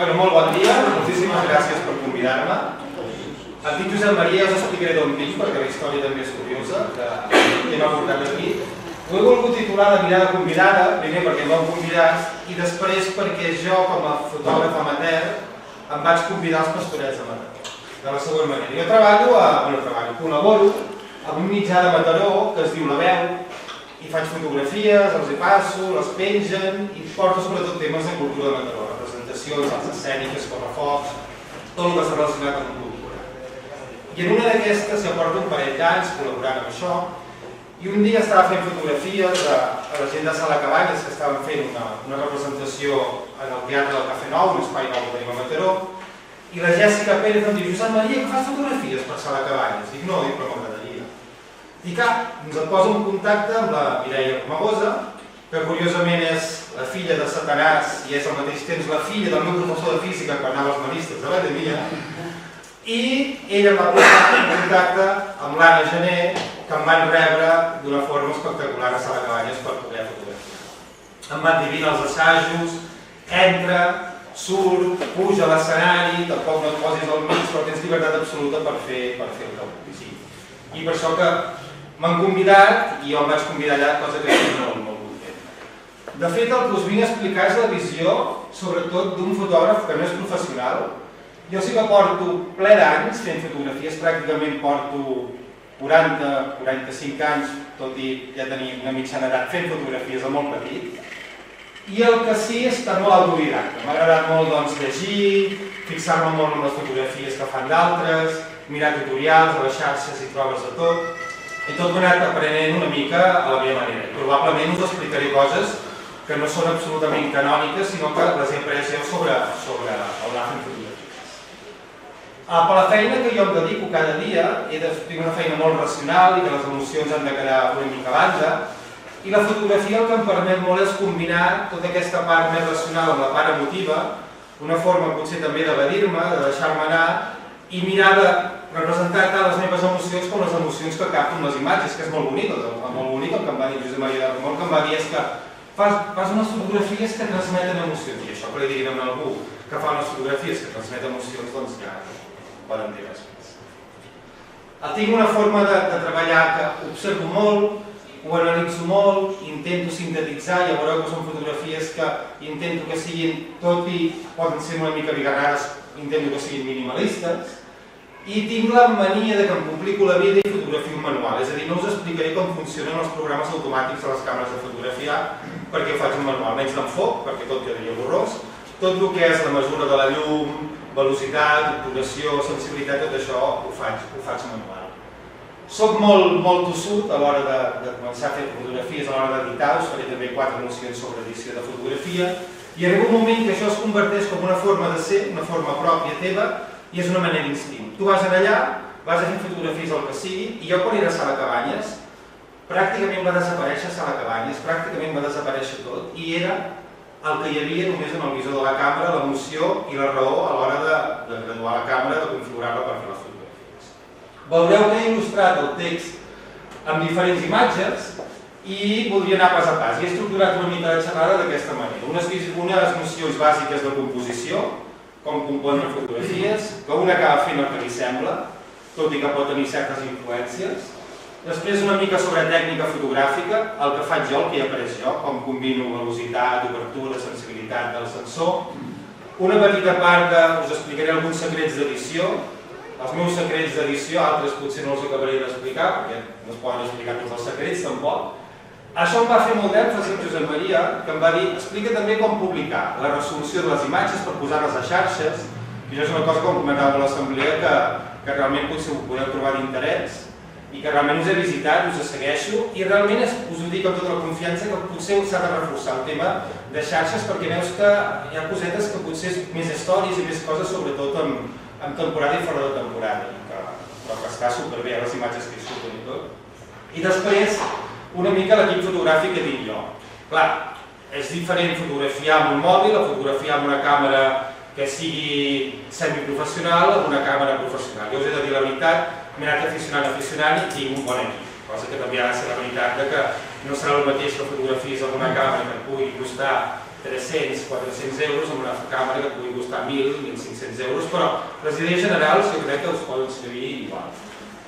Bueno, molt bon dia, moltíssimes gràcies per convidar-me. Em dic Josep Maria, us explicaré d'on vinc perquè la història també és curiosa, que m'ha portat aquí. Ho he volgut titular La mirada convidada, primer perquè m'heu convidat i després perquè jo, com a fotògraf amateur, em vaig convidar als Pastorets de Mataró, de la següent manera. Jo col·laboro amb un mitjà de Mataró que es diu La Veu i faig fotografies, els hi passo, les pengen i porto sobretot temes de cultura de Mataró, representacions, arts escèniques, correfocs, tot el que s'ha relacionat amb cultura. I en una d'aquestes ja porto un parell d'anys col·laborant amb això i un dia estava fent fotografies a la gent de Sala Cabanyes que estaven fent una representació en el Teatre del Cafè Nou, un espai nou que tenim a Mataró, i la Jèssica Pérez em diu: Josep Maria, que fas fotografies per Sala Cabanyes? Dic, no, però m'agradaria. I cap, ens el poso en contacte amb la Mireia Romagosa, que curiosament és la filla de Satanàs i és al mateix temps la filla del meu professor de física quan anava als maristes de l'acadèmia, i ella em va posar en contacte amb l'Anna Gené, que em van rebre d'una forma espectacular a Sala Cabanyes per poder fotografiar. Em van dir: vine als assajos, entra, surt, puja a l'escenari, tampoc no et posis al mig, però tens llibertat absoluta per fer el que vulguis. I per això que m'han convidat i jo em vaig convidar allà, cosa que estic molt content. De fet, el que us vinc a explicar és la visió, sobretot, d'un fotògraf que no és professional. Jo sí que porto ple d'anys fent fotografies, pràcticament porto 40-45 anys, tot i ja tenir una mitjana edat fent fotografies de molt petit. I el que sí és que molt autodidacte. M'ha agradat molt llegir, fixar-me molt en les fotografies que fan d'altres, mirar tutorials, a les xarxes i trobes de tot. I tot m'he anat aprenent una mica a la meva manera. Probablement us explicaré coses que no són absolutament canòniques, sinó que les he après jo sobre el anar fent fotografies. Per la feina que jo em dedico cada dia, tinc una feina molt racional i que les emocions han de quedar una mica a banda, i la fotografia el que em permet molt és combinar tota aquesta part més racional amb la part emotiva, una forma potser també d'evadir-me, de deixar-me anar i mirar de representar tant les meves emocions com les emocions que capto amb les imatges, que és molt bonic. Molt bonic el que em va dir Josep Maria de Romol, que em va dir és que fas unes fotografies que transmeten emocions, i això que li diguin a algú que fa unes fotografies que transmeten emocions, doncs ja poden dir res més. Tinc una forma de treballar que observo molt, ho analitzo molt, intento sintetitzar, ja veureu que són fotografies que intento que siguin, tot i poden ser una mica bigarrades, intento que siguin minimalistes, i tinc la mania que em complico la vida i fotografio un manual, és a dir, no us explicaré com funcionen els programes automàtics de les càmeres de fotografiar perquè faig un manual, menys d'enfoc, perquè tot quedaria borrós, tot el que és la mesura de la llum, velocitat, obturació, sensibilitat, tot això ho faig manual. Soc molt tossut a l'hora de començar a fer fotografies, a l'hora d'editar, us faré també 4 nocions sobre edició de fotografia, i arriba un moment que això es converteix com una forma de ser, una forma pròpia teva, i és una manera d'instint. Tu vas allà, vas a fer fotografies del que sigui, i jo quan era a Sala Cabanyes, pràcticament va desaparèixer Sala Cabanyes, pràcticament va desaparèixer tot, i era el que hi havia només en el visor de la càmera, l'emoció i la raó a l'hora de graduar la càmera, de configurar-la per fer les fotografies. Veureu que he il·lustrat el text amb diferents imatges i voldria anar pas a pas. I he estructurat una mica de xerrada d'aquesta manera. Unes nocions bàsiques de composició, com compondre fotografies, que un acaba fent el que li sembla, tot i que pot tenir certes influències. Després una mica sobre tècnica fotogràfica, el que faig jo, el que he après jo, com combino velocitat, obertura, sensibilitat del sensor. Una petita part us explicaré alguns secrets d'edició. Els meus secrets d'edició, altres potser no els acabaré d'explicar, perquè no es poden explicar tots els secrets tampoc. Això em va fer molt d'èmfasi amb Josep Maria, que em va dir: explica també com publicar la resolució de les imatges per posar-les a xarxes, i això és una cosa que em comentava a l'assemblea que realment potser ho podeu trobar d'interès i que realment us he visitat, us segueixo, i realment us ho dic amb tota la confiança que potser s'ha de reforçar el tema de xarxes perquè veus que hi ha cosetes que potser és més històries i més coses, sobretot en temporada i fora de temporada, però que està superbé, les imatges que hi surten i tot. I després, una mica l'equip fotogràfic que tinc jo. Clar, és diferent fotografiar amb un mòbil o fotografiar amb una càmera que sigui semiprofessional o amb una càmera professional. Jo us he de dir la veritat, m'he anat aficionant i tinc un bon equip, cosa que també ha de ser la veritat que no serà el mateix que fotografies amb una càmera que et pugui costar 300, 400 euros amb una càmera que pugui costar 1.000, 1.500 euros, però les idees generals jo crec que us poden servir igual.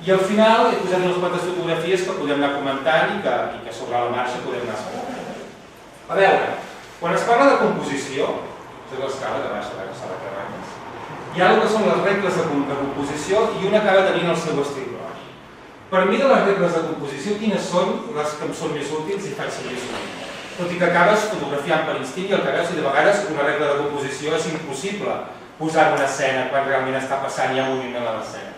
I al final he posat unes quantes fotografies que podem anar comentant i que sobre la marxa podem anar explicant. A veure, quan es parla de composició, això és l'escala de baixa, que s'ha de carregar, hi ha el que són les regles de composició i una acaba tenint el seu estil propi. Per mi de les regles de composició, quines són les que em són més útils i faig servir sovint? Tot i que acabes fotografiant per instint i el que veus i de vegades una regla de composició és impossible posar una escena quan realment està passant i hi ha moviment a l'escena.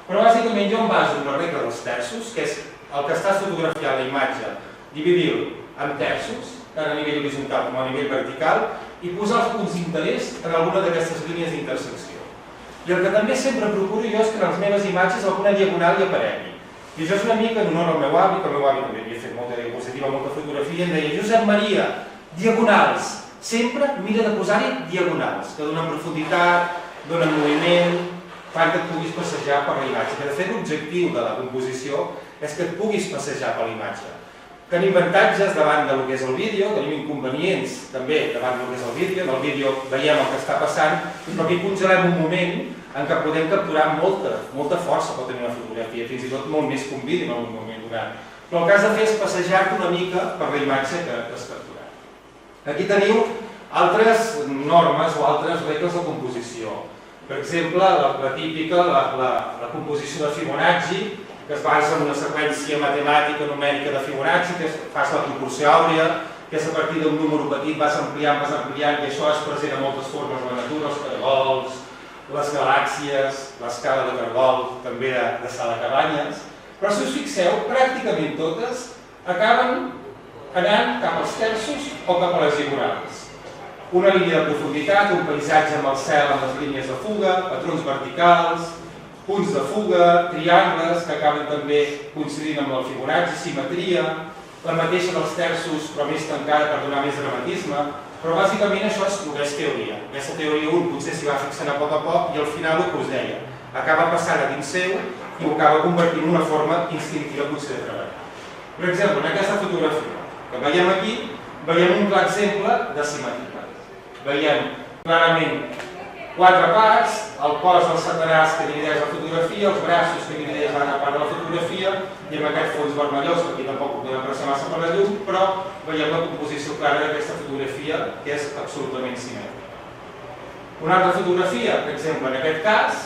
Però bàsicament jo em baso en la regla dels terços, que és el que estàs fotografiant la imatge, dividir-lo en terços, tant a nivell horitzontal com a nivell vertical, i posar els punts d'interès en alguna d'aquestes línies d'intersecció. I el que també sempre procuro jo és que en les meves imatges alguna diagonal hi aparegui. I això és una mica en honor al meu avi, que el meu avi també havia fet molta diapositiva, molta fotografia, i em deia: Josep Maria, diagonals, sempre mira de posar-hi diagonals, que donen profunditat, donen moviment, fan que et puguis passejar per la imatge. Que de fet l'objectiu de la composició és que et puguis passejar per la imatge. Tenim avantatges davant del que és el vídeo, tenim inconvenients també davant del que és el vídeo. En el vídeo veiem el que està passant, però aquí congelem un moment en què podem capturar molta força pot tenir una fotografia, fins i tot molt més que un vídeo en un moment donat. Però el que has de fer és passejar-te una mica per la imatge que has capturat. Aquí teniu altres normes o altres regles de composició. Per exemple, la típica, la composició de Fibonacci, que es basa en una seqüència matemàtica numèrica de Fibonacci, que fas la proporció àurea, que és a partir d'un número petit vas ampliant, i això es present en moltes formes de la natura, els caragols, les galàxies, l'escala de cargol, també de sala cabanyes. Però si us fixeu, pràcticament totes acaben anant cap als terços o cap a les diagonals. Una línia de profunditat, un paisatge amb el cel amb les línies de fuga, patrons verticals, punts de fuga, triangles que acaben també coincidint amb el Fibonacci, simetria, la mateixa dels terços però més tancada per donar més dramatisme. Però bàsicament això és el que és teoria. Aquesta teoria un potser s'hi va fixant a poc i al final el que us deia, acaba passant a dins seu i ho acaba convertint en una forma instintiva potser de treballar. Per exemple, en aquesta fotografia que veiem aquí, veiem un clar exemple de simetria. Veiem clarament quatre parts, el cos del Satanàs que divideix la fotografia, els braços que divideix l'altra part de la fotografia i amb aquest fons vermellós, que aquí tampoc ho podem apreciar massa per la llum, però veiem la composició clara d'aquesta fotografia que és absolutament simètrica. Una altra fotografia, per exemple, en aquest cas,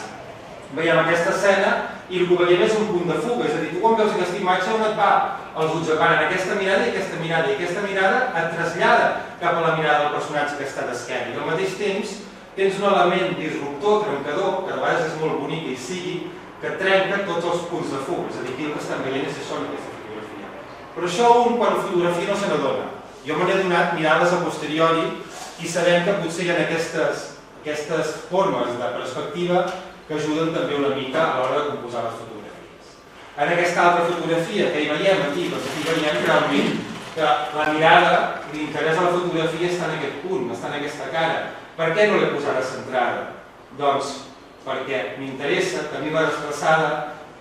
veiem aquesta escena i el que veiem és un punt de fuga, és a dir, tu quan veus aquesta imatge on et va? Els ulls et van en aquesta mirada i aquesta mirada, i aquesta mirada et trasllada cap a la mirada del personatge que està d'esquena. I al mateix temps tens un element disruptor, trencador, que a vegades és molt bonic i sigui, que trenca tots els punts de fuga. És a dir, aquí el que estan veient és això en aquesta fotografia. Però això un quan fotografia no se n'adona. Jo me n'he donat mirades a posteriori i sabem que potser hi ha aquestes formes de perspectiva que ajuden també una mica a l'hora de composar les fotografies. En aquesta altra fotografia que hi veiem aquí, doncs aquí veiem realment que la mirada, l'interès de la fotografia està en aquest punt, està en aquesta cara. Per què no l'he posada centrada? Doncs perquè m'interessa tenir-la desplaçada,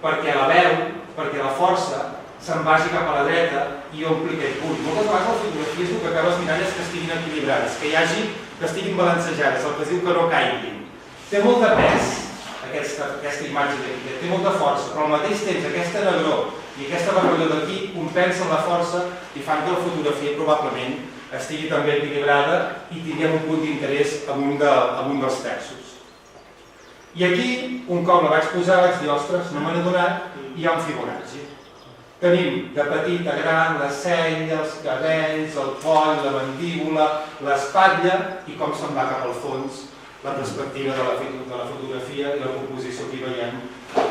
perquè la veu, perquè la força se'n vagi cap a la dreta i ompli aquest punt. Moltes vegades les fotografies el que acabes mirant és que estiguin equilibrades, que estiguin balancejades, el que es diu que no caiguin. Té molt de pes aquesta imatge d'aquí, té molta força, però al mateix temps aquesta negror i aquesta vermellor d'aquí compensen la força i fan que la fotografia probablement estigui també equilibrada i tinguem un punt d'interès en un dels terços. I aquí, un cop la vaig posar, vaig dir, ostres, no me n'he donat, i hi ha un Fibonacci. Tenim de petit a gran la cella, els cabells, el coll, la mandíbula, l'espatlla i com se'n va cap al fons la perspectiva de la fotografia i la composició que hi veiem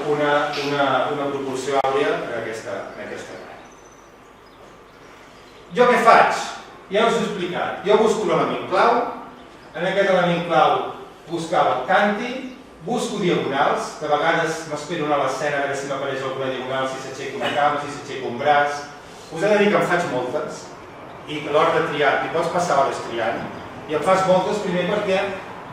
una proporció àurea en aquesta cara. Jo què faig? Ja us he explicat. Jo busco l'element clau, en aquest element clau buscava el canti, busco diagonals, que a vegades m'espero a l'escena a veure si m'apareix alguna diagonal, si s'aixeca una cama, si s'aixeca un braç. Us he de dir que en faig moltes i que a l'hora de triar, t'hi pots passar hores triant, i en fas moltes primer perquè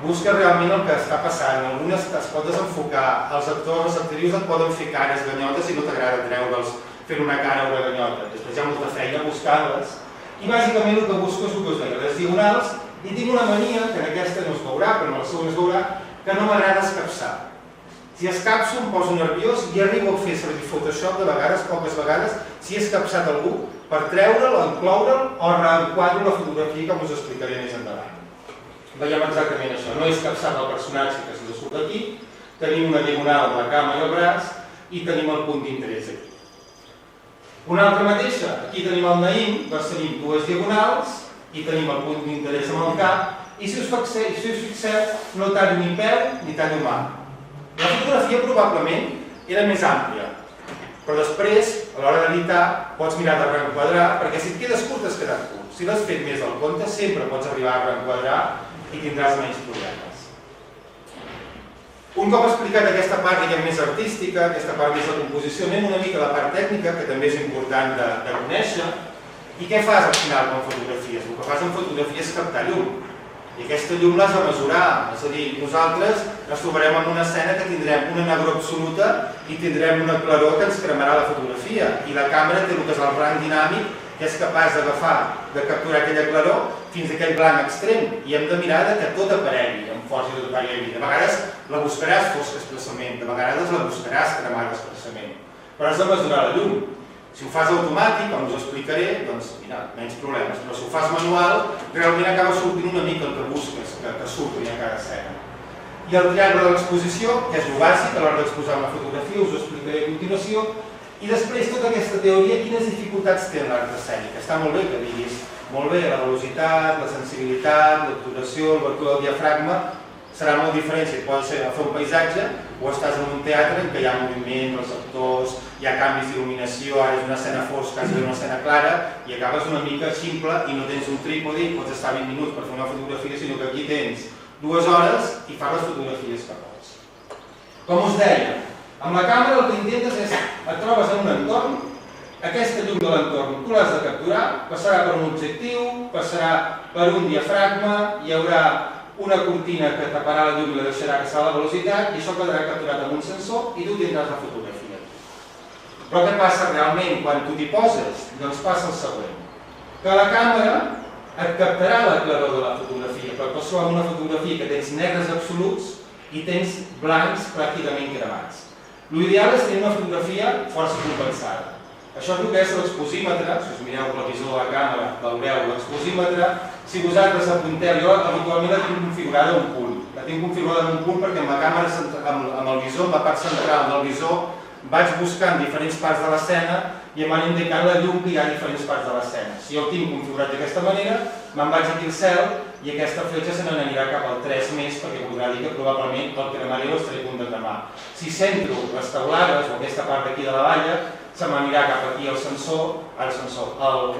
busca realment el que està passant. Algunes es pot desenfocar, els actors, les actrius et poden fer cares ganyotes i no t'agrada treure'ls fent una cara o una ganyota. Després hi ha molta feina buscant-les. I bàsicament el que busco és el que us deia, les diagonals I tinc una mania, que en aquesta no es veurà, però en la segona es veurà, que no m'agrada escapçar. Si escapço em poso nerviós i arribo a fer servir Photoshop de vegades, poques vegades, si he escapçat algú, per treure'l, encloure'l o reenquadro la fotografia com us explicaré més endavant. Veiem exactament això, no he escapçat el personatge que se surt aquí, tenim una diagonal amb la cama i el braç i tenim el punt d'interès aquí. Una altra mateixa, aquí tenim el Naïm, doncs tenim dues diagonals i tenim el punt d'interès amb el cap i si us fixeu no tallo ni peu ni tallo mà. La fotografia probablement era més àmplia, però després, a l'hora d'editar, pots mirar de reenquadrar, perquè si et quedes curt, has quedat curt. Si l'has fet més del compte, sempre pots arribar a reenquadrar i tindràs menys problemes. Un cop explicat aquesta part més artística, aquesta part més de composició, anem una mica a la part tècnica, que també és important de conèixer. I què fas al final amb fotografies? El que fas amb fotografies és captar llum. I aquesta llum l'has de mesurar, és a dir, nosaltres ens trobarem en una escena que tindrem una negror absoluta i tindrem una claror que ens cremarà la fotografia. I la càmera té el que és el rang dinàmic, que és capaç d'agafar, de capturar aquella claror fins a aquell blanc extrem. I hem de mirar que tot aparegui, amb força i tot aparegui. De vegades la buscaràs fosca expressament, de vegades la buscaràs cremada expressament. Però has de mesurar la llum. Si ho fas automàtic, com us explicaré, doncs mira, menys problemes. Però si ho fas manual, realment acaba sortint una mica el que busques, que surti a cada escena. I el triangle de l'exposició, que és el bàsic a l'hora d'exposar una fotografia, us ho explicaré a continuació. I després tota aquesta teoria, quines dificultats té l'art escènic. Està molt bé que diguis, molt bé, la velocitat, la sensibilitat, l'obturació, l'obertura del diafragma, serà molt diferent si et pots fer un paisatge o estàs en un teatre en què hi ha moviment, els actors, hi ha canvis d'il·luminació, ara és una escena fosca, és una escena clara i acabes una mica ximple i no tens un trípode i pots estar 20 minuts per fer una fotografia, sinó que aquí tens 2 hores i fas les fotografies que vols. Com us deia, amb la càmera el que intentes és, et trobes en un entorn, aquesta llum de l'entorn tu l'has de capturar, passarà per un objectiu, passarà per un diafragma, hi haurà una cortina que taparà la llum i la deixarà que serà la velocitat i això quedarà capturat amb un sensor i tu tindràs la fotografia. Però què passa realment quan tu t'hi poses? Doncs passa el següent. Que la càmera et captarà la claror de la fotografia, però pots trobar una fotografia que tens negres absoluts i tens blancs pràcticament cremats. L'ideal és tenir una fotografia força compensada. Això és el que és l'exposímetre, si us mireu el visor de la càmera, veureu l'exposímetre. Si vosaltres apunteu, jo habitualment la tinc configurada en un punt. La tinc configurada en un punt perquè amb la càmera, amb el visor, amb la part central del visor, vaig buscant diferents parts de l'escena i em van indicant la llum que hi ha a diferents parts de l'escena. Si jo el tinc configurat d'aquesta manera, me'n vaig aquí al cel i aquesta fletxa se n'anirà cap al 3 més perquè voldrà dir que probablement el cremaré o estaré a punt de cremar. Si centro les teulades o aquesta part d'aquí de la valla, se m'anirà cap aquí al sensor,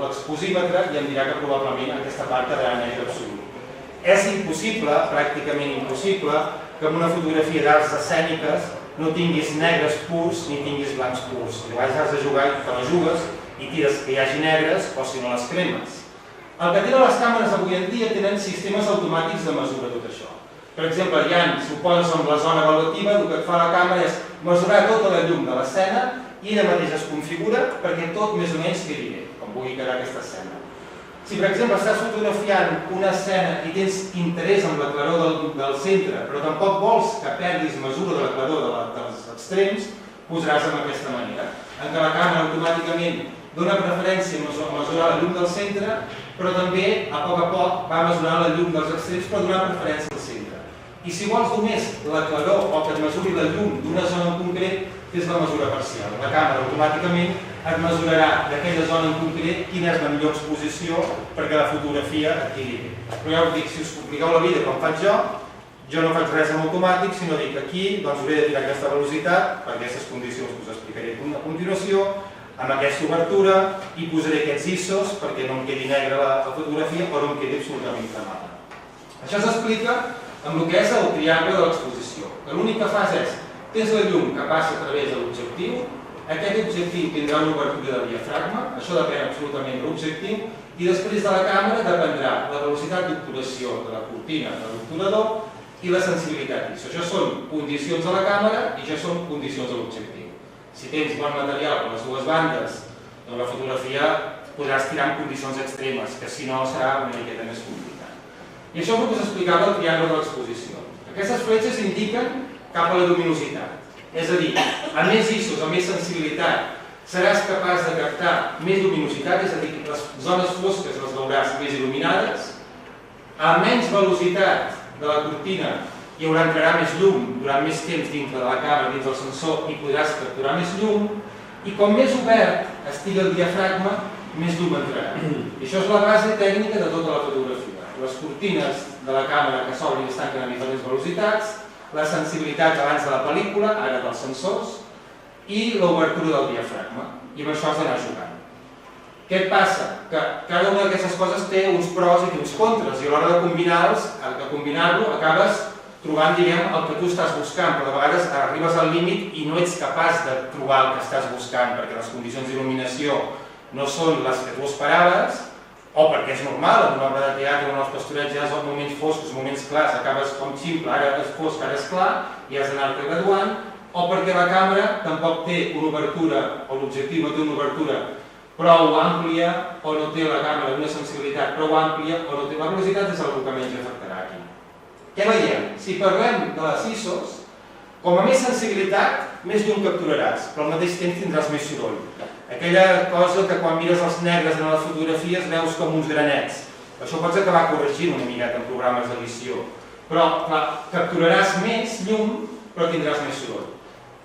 l'exposímetre, i em dirà que probablement aquesta part quedarà negre absolut. És impossible, pràcticament impossible, que en una fotografia d'arts escèniques no tinguis negres purs ni tinguis blancs purs. Llavors has de jugar, te la jugues i tires que hi hagi negres o si no les cremes. El que tenen les càmeres avui en dia tenen sistemes automàtics de mesura tot això. Per exemple, si ho poses en la zona evaluativa, el que et fa la càmera és mesurar tota la llum de l'escena i ella mateixa es configura perquè tot més o menys quedi bé, com vulgui quedar aquesta escena. Si, per exemple, estàs fotografiant una escena i tens interès en la claror del centre, però tampoc vols que perdis mesura de la claror dels extrems, posaràs en aquesta manera, en què la càmera automàticament dona preferència a mesurar la llum del centre, però també, a poc, va mesurar la llum dels extrems per donar preferència al centre. I si vols només la claror o que et mesuri la llum d'una zona en concret, fes la mesura parcial. La càmera automàticament et mesurarà d'aquella zona en concret quina és la millor exposició perquè la fotografia et quedi bé. Però ja us dic, si us compliqueu la vida com faig jo no faig res en automàtic, sinó dic aquí hauré de tirar aquesta velocitat per aquestes condicions que us explicaré a continuació, amb aquesta obertura i posaré aquests ISOs perquè no em quedi negra la fotografia o no em quedi absolutament cremada. Això s'explica amb el que és el triangle de l'exposició. L'únic que fas és, tens la llum que passa a través de l'objectiu, aquest objectiu tindrà una obertura de diafragma, això depèn absolutament de l'objectiu, i després de la càmera dependrà la velocitat d'obturació de la cortina de l'obturador i la sensibilitat ISO. Això són condicions de la càmera i això són condicions de l'objectiu. Si tens bon material per les dues bandes, doncs la fotografia podràs tirar en condicions extremes, que si no serà una miqueta més complicat. I això és el que us explicava el triangle de l'exposició. Aquestes fletxes indiquen cap a la lluminositat. És a dir, a més ISOs, a més sensibilitat, seràs capaç de captar més lluminositat, és a dir, les zones fosques les veuràs més il·luminades. A menys velocitat de la cortina hi entrarà més llum durant més temps dintre de la càmera, dins del sensor, i podràs capturar més llum. I com més obert estigui el diafragma, més llum entrarà. I això és la base tècnica de tota la fotografia. Les cortines de la càmera que s'obrin i es tanquen a diferents velocitats, la sensibilitat abans de la pel·lícula, ara dels sensors, i l'obertura del diafragma. I amb això has d'anar jugant. Què et passa? Que cada una d'aquestes coses té uns pros i uns contres, i a l'hora de combinar-lo acabes trobant, diguem, el que tu estàs buscant, però de vegades arribes al límit i no ets capaç de trobar el que estàs buscant, perquè les condicions d'il·luminació no són les que tu esperaves, o perquè és normal, en una obra de teatre, en els pastorets ja són moments foscos, moments clars, acabes com ximple, ara és fosc, ara és clar, i has d'anar-te graduant, o perquè la càmera tampoc té una obertura, o l'objectiu no té una obertura prou àmplia, o no té la càmera una sensibilitat prou àmplia, o no té la velocitat, és el que menys afectarà aquí. Què veiem? Si parlem de les ISOs, com a més sensibilitat, més llum capturaràs, però al mateix temps tindràs més soroll. Aquella cosa que quan mires els negres en les fotografies veus com uns granets. Això pots acabar corregint una miqueta en programes d'edició. Però, clar, capturaràs més llum, però tindràs més soroll.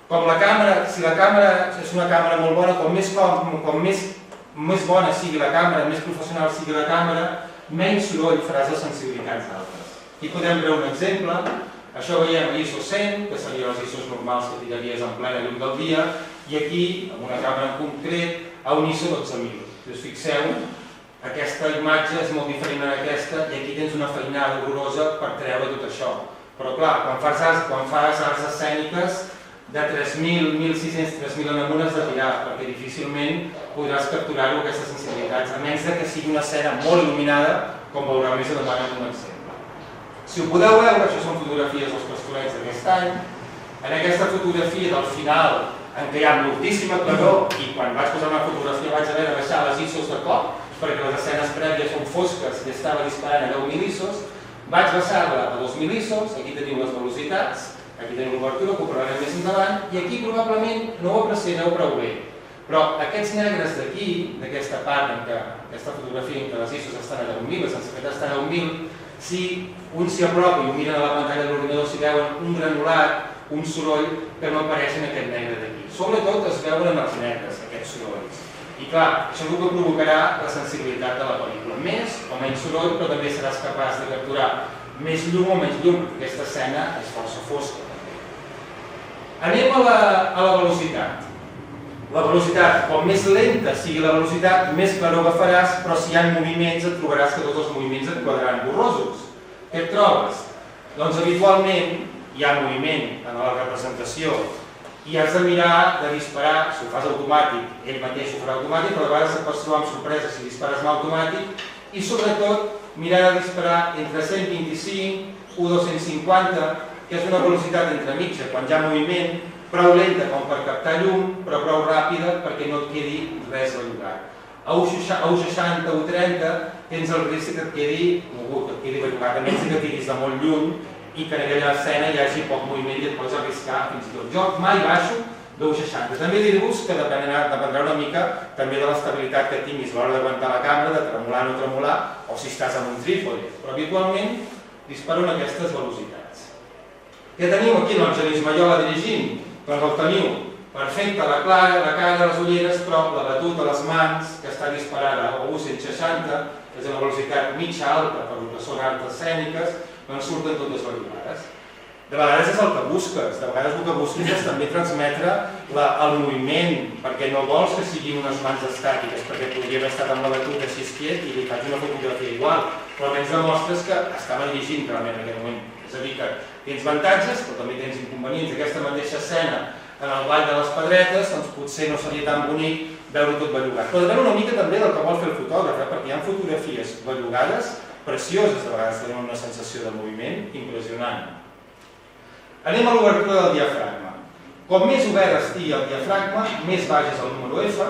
Com la càmera, si la càmera és una càmera molt bona, com més bona sigui la càmera, més professional sigui la càmera, menys soroll faràs les sensibilitats d'altres. Aquí podem veure un exemple. Això veiem ISO 100, que serien les ISOs normals que tiraries en plena llum del dia, i aquí, amb una càmera en concret, a un ISO 12.000. Si us fixeu, aquesta imatge és molt diferent a aquesta, i aquí tens una feinada horrorosa per treure tot això. Però clar, quan fas arts escèniques, de 3.000, 1.600, 3.000 en amunt has de tirar, perquè difícilment podràs capturar-ho aquestes sensibilitats, a menys que sigui una escena molt il·luminada, com veureu més endavant en un exemple. Si ho podeu veure, això són fotografies dels pastorets d'aquest any. En aquesta fotografia del final, en què hi ha moltíssima claror, i quan vaig posar una fotografia vaig haver de baixar les ISOs de cop, perquè les escenes prèvies són fosques i estava disparant a 10.000 ISOs, vaig baixar-la a 2.000 ISOs, aquí teniu les velocitats, aquí teniu l'obertura, que ho parlarem més endavant, i aquí probablement no ho apreciareu prou bé. Però aquests negres d'aquí, d'aquesta part en què aquesta fotografia en què les ISOs estan a 10.000, la sensibilitat està a 10.000, si un s'hi apropa i ho miren a la pantalla de l'ordinador, s'hi veuen un granulat, un soroll que no apareix en aquest negre d'aquí. Sobretot es veuen en els negres, aquests sorolls. I clar, això és el que provocarà la sensibilitat de la pel·lícula. Més o menys soroll, però també seràs capaç de capturar més llum o menys llum, perquè aquesta escena és força fosca. Anem a la velocitat. La velocitat, com més lenta sigui la velocitat, més claror agafaràs, però si hi ha moviments et trobaràs que tots els moviments et quadraran borrosos. Què et trobes? Doncs habitualment hi ha moviment en la representació i has de mirar de disparar, si ho fas automàtic, ell mateix ho farà automàtic, però a vegades et pots trobar amb sorpresa si dispares en automàtic, i sobretot mirar de disparar entre 125 o 250, que és una velocitat entre mitja, quan hi ha moviment, prou lenta com per captar llum, però prou ràpida perquè no et quedi res bellugat. A 1,60 o 30 tens el risc que et quedi mogut, que et quedi bellugat, a menys que tiris de molt lluny i que en aquella escena hi hagi poc moviment i et pots arriscar fins i tot. Jo mai baixo d'1,60. També dir-vos que dependrà una mica també de l'estabilitat que tinguis a l'hora d'aguantar la càmera, de tremolar o no tremolar, o si estàs en un trípode. Però habitualment disparo en aquestes velocitats. Què tenim aquí? Doncs Genís Maiola dirigint. Doncs el teniu perfecte, la cara, les ulleres, però la batuta, les mans, que està disparada a 1,160, és una velocitat mitja alta per el que són arts escèniques, doncs surten totes variades. De vegades és el que busques, de vegades el que busques és també transmetre el moviment, perquè no vols que siguin unes mans estàtiques, perquè podria haver estat amb la batuta així quiet i li faig una fotografia igual, però almenys demostres que estava dirigint realment en aquell moment. És a dir, que tens avantatges, però també tens inconvenients. Aquesta mateixa escena en el Ball de les Pedretes, doncs potser no seria tan bonic veure tot bellugat. Però depèn una mica també del que vol fer el fotògraf, perquè hi ha fotografies bellugades, precioses, de vegades tenen una sensació de moviment impressionant. Anem a l'obertura del diafragma. Com més obert estigui el diafragma, més baix és el número F,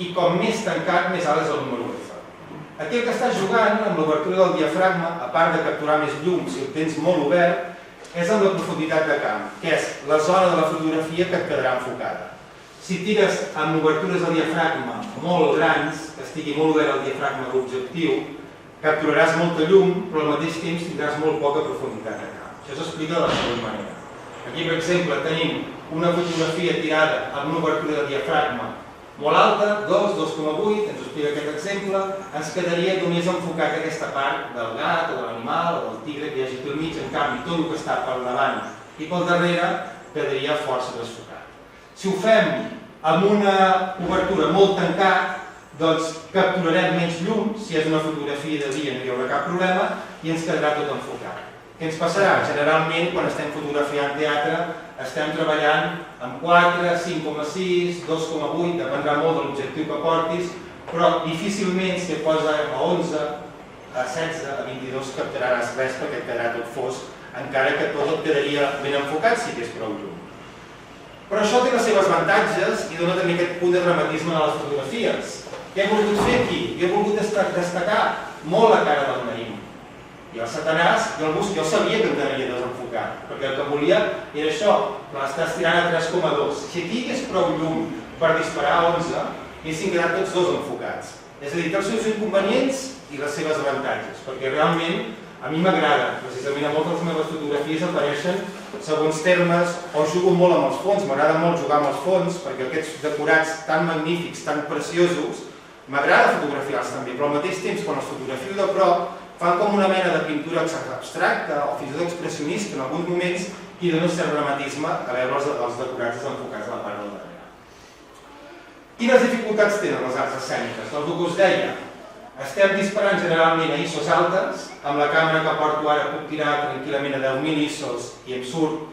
i com més tancat, més alt és el número F. Aquí el que estàs jugant amb l'obertura del diafragma, a part de capturar més llum si el tens molt obert, és amb la profunditat de camp, que és la zona de la fotografia que et quedarà enfocada. Si tires amb obertures del diafragma molt grans, que estigui molt obert el diafragma de l'objectiu, capturaràs molta llum, però al mateix temps tindràs molt poca profunditat de camp. Això s'explica de la següent manera. Aquí, per exemple, tenim una fotografia tirada amb una obertura de diafragma molt alta, 2, 2,8, ens ho explica aquest exemple, ens quedaria només enfocat aquesta part del gat o de l'animal o del tigre que hi hagi pel mig, en canvi tot el que està pel davant i pel darrere quedaria força desfocat. Si ho fem amb una obertura molt tancat, doncs capturarem menys llum, si és una fotografia de dia no hi haurà cap problema i ens quedarà tot enfocat. Què ens passarà? Generalment, quan estem fotografiant teatre, estem treballant amb 4, 5,6, 2,8, dependrà molt de l'objectiu que portis, però difícilment si et posa a 11, a 16, a 22 capturaràs res perquè et quedarà tot fosc, encara que tot et quedaria ben enfocat si tens prou llum. Però això té les seves avantatges i dona també aquest punt de dramatisme a les fotografies. Què he volgut fer aquí? Jo he volgut destacar molt la cara del Naïm. I el Satanàs, jo sabia que em quedaria desenfocat, perquè el que volia era això, que l'estàs tirant a 3,2. Si aquí hi hagués prou llum per disparar a 11, haguessin quedat tots dos enfocats. És a dir, té els seus inconvenients i les seves avantatges, perquè realment a mi m'agrada, precisament a moltes de les meves fotografies apareixen segons termes, o jugo molt amb els fons, m'agrada molt jugar amb els fons, perquè aquests decorats tan magnífics, tan preciosos, m'agrada fotografiar-los també, però al mateix temps, quan els fotografio de prop, fan com una mena de pintura abstracta o fins i tot expressionista en alguns moments i dona un cert dramatisme a veure els decorats desenfocats a la part del darrere. Quines dificultats tenen les arts escèniques? Doncs el que us deia, estem disparant generalment a ISOs altes, amb la càmera que porto ara puc tirar tranquil·lament a 10.000 ISOs i em surt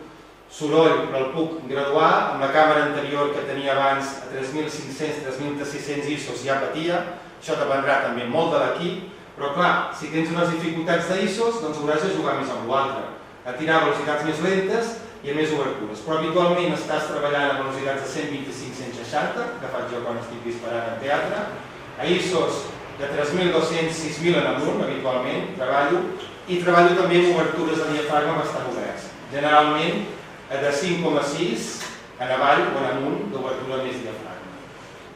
soroll, però el puc graduar, amb la càmera anterior que tenia abans a 3.500, 3.600 ISOs ja patia, això dependrà també molt de l'equip, però clar, si tens unes dificultats d'ISOs, doncs hauràs de jugar més amb l'altre, a tirar a velocitats més lentes i a més obertures. Però habitualment estàs treballant a velocitats de 125-160, que faig jo quan estic disparant en teatre, a ISOs de 3.200, 6.000 en amunt, habitualment, i treballo també amb obertures de diafragma bastant oberts. Generalment de 5,6 en avall o en amunt d'obertura més diafragma.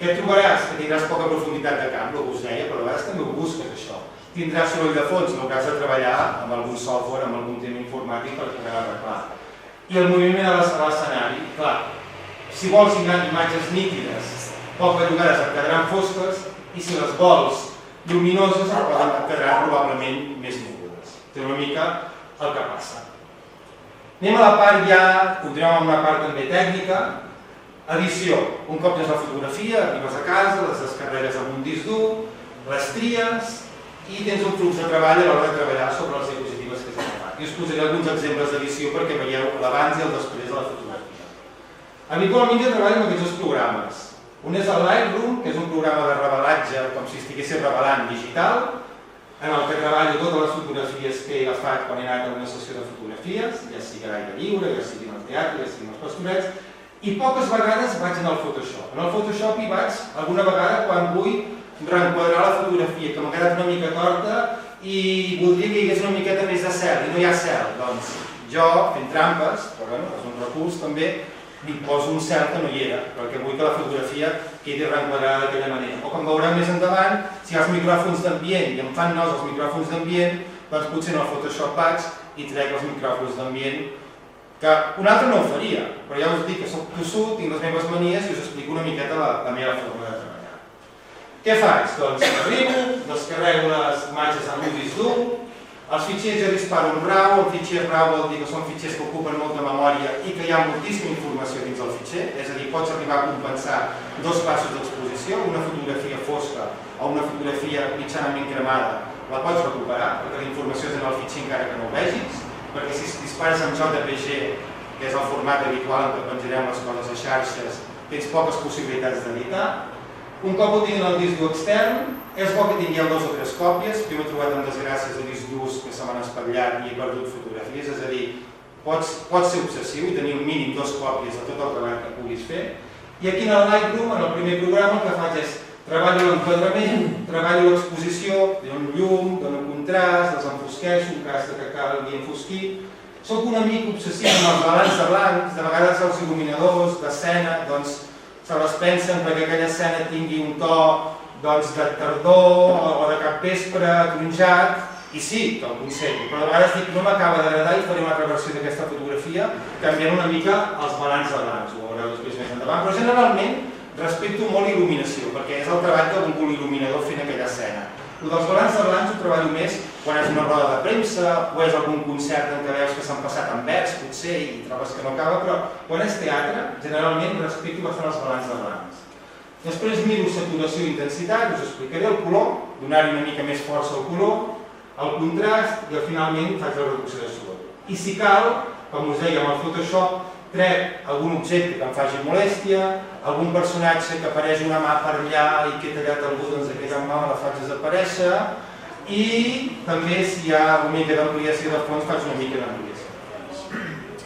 Què trobaràs? Que tindràs poca profunditat de camp, el que us deia, però a vegades també ho busques, això. Tindràs soroll de fons, l'hauràs de treballar amb algun software, amb algun tema informàtic per poder arreglar. I el moviment a l'escenari, clar, si vols imatges nítides, poques vegades et quedaran fosques, i si les vols lluminoses et quedaran probablement més mogudes. És una mica el que passa. Anem a la part ja, continuem amb una part també tècnica. Edició. Un cop tens la fotografia, arribes a casa, les descarregues amb un disc dur, les tries i tens un flux de treball a l'hora de treballar sobre les diapositives que s'han agafat. I us posaré alguns exemples d'edició perquè veieu l'abans i el després de la fotografia. Habitualment jo treballo amb aquests dos programes. Un és el Lightroom, que és un programa de revelatge, com si estiguéssim revelant digital, en el que treballo totes les fotografies que he agafat quan he anat a una sessió de fotografies, ja sigui a l'aire lliure, ja sigui al teatre, ja sigui als pastorets, i poques vegades vaig anar al Photoshop. En el Photoshop hi vaig alguna vegada quan vull reenquadrar la fotografia, que m'ha quedat una mica torta i voldria que hi hagués una miqueta més de cel, i no hi ha cel. Doncs jo, fent trampes, però bueno, és un recurs també, li poso un cel que no hi era, perquè vull que la fotografia quedi reenquadrada d'aquella manera. O com veurem més endavant, si hi ha els micròfons d'ambient i em fan nous els micròfons d'ambient, doncs potser en el Photoshop vaig i trec els micròfons d'ambient, que un altre no ho faria, però ja us dic que soc tossut, tinc les meves manies i us explico una miqueta la meva forma de treballar. Què faig? Doncs arribo, descarrego les imatges amb un disc dur, els fitxers jo disparo un RAW, el fitxer RAW vol dir que són fitxers que ocupen molta memòria i que hi ha moltíssima informació dins del fitxer, és a dir, pots arribar a compensar dos passos d'exposició, una fotografia fosca o una fotografia mitjanament cremada, la pots recuperar, perquè la informació és en el fitxer encara que no ho vegis, perquè si dispares amb JPG, que és el format habitual en què penjarem les coses a xarxes, tens poques possibilitats d'editar. Un cop ho tinc en el disc dur extern, és bo que tingueu 2 o 3 còpies. Jo m'he trobat amb desgràcies de disc durs que se m'han espatllat i he perdut fotografies, és a dir, pots ser obsessiu i tenir un mínim 2 còpies de tot el treball que puguis fer. I aquí en el Lightroom, en el primer programa, el que faig és Treballo l'enquadrament, treballo l'exposició, dono llum, dono contrast, els enfosqueixo en cas que calgui enfosquir. Soc una mica obsessiu amb els balanç de blancs, de vegades els il·luminadors d'escena se les pensen perquè aquella escena tingui un to de tardor o de capvespre, tronjat, i sí, te'l consello, però de vegades dic no m'acaba d'agradar i faré una altra versió d'aquesta fotografia canviant una mica els balanç de blancs, ho veureu després més endavant, però generalment respecto molt il·luminació, perquè és el treball d'un il·luminador fent aquella escena. El dels balanç de blancs ho treballo més quan és una roda de premsa o és algun concert en què veus que s'han passat en vers, potser, i trobes que no acaba, però quan és teatre, generalment respecto bastant els balanç de blancs. Després miro saturació i intensitat, us explicaré el color, donar-hi una mica més força al color, el contrast i finalment faig la reducció de soroll. I si cal, com us deia amb el Photoshop, trec algun objecte que em faci molèstia, algun personatge que apareix una mà per allà i que he tallat algú, doncs aquella mà la faig desaparèixer, i també si hi ha una mica d'ampliació de fons faig una mica d'ampliació.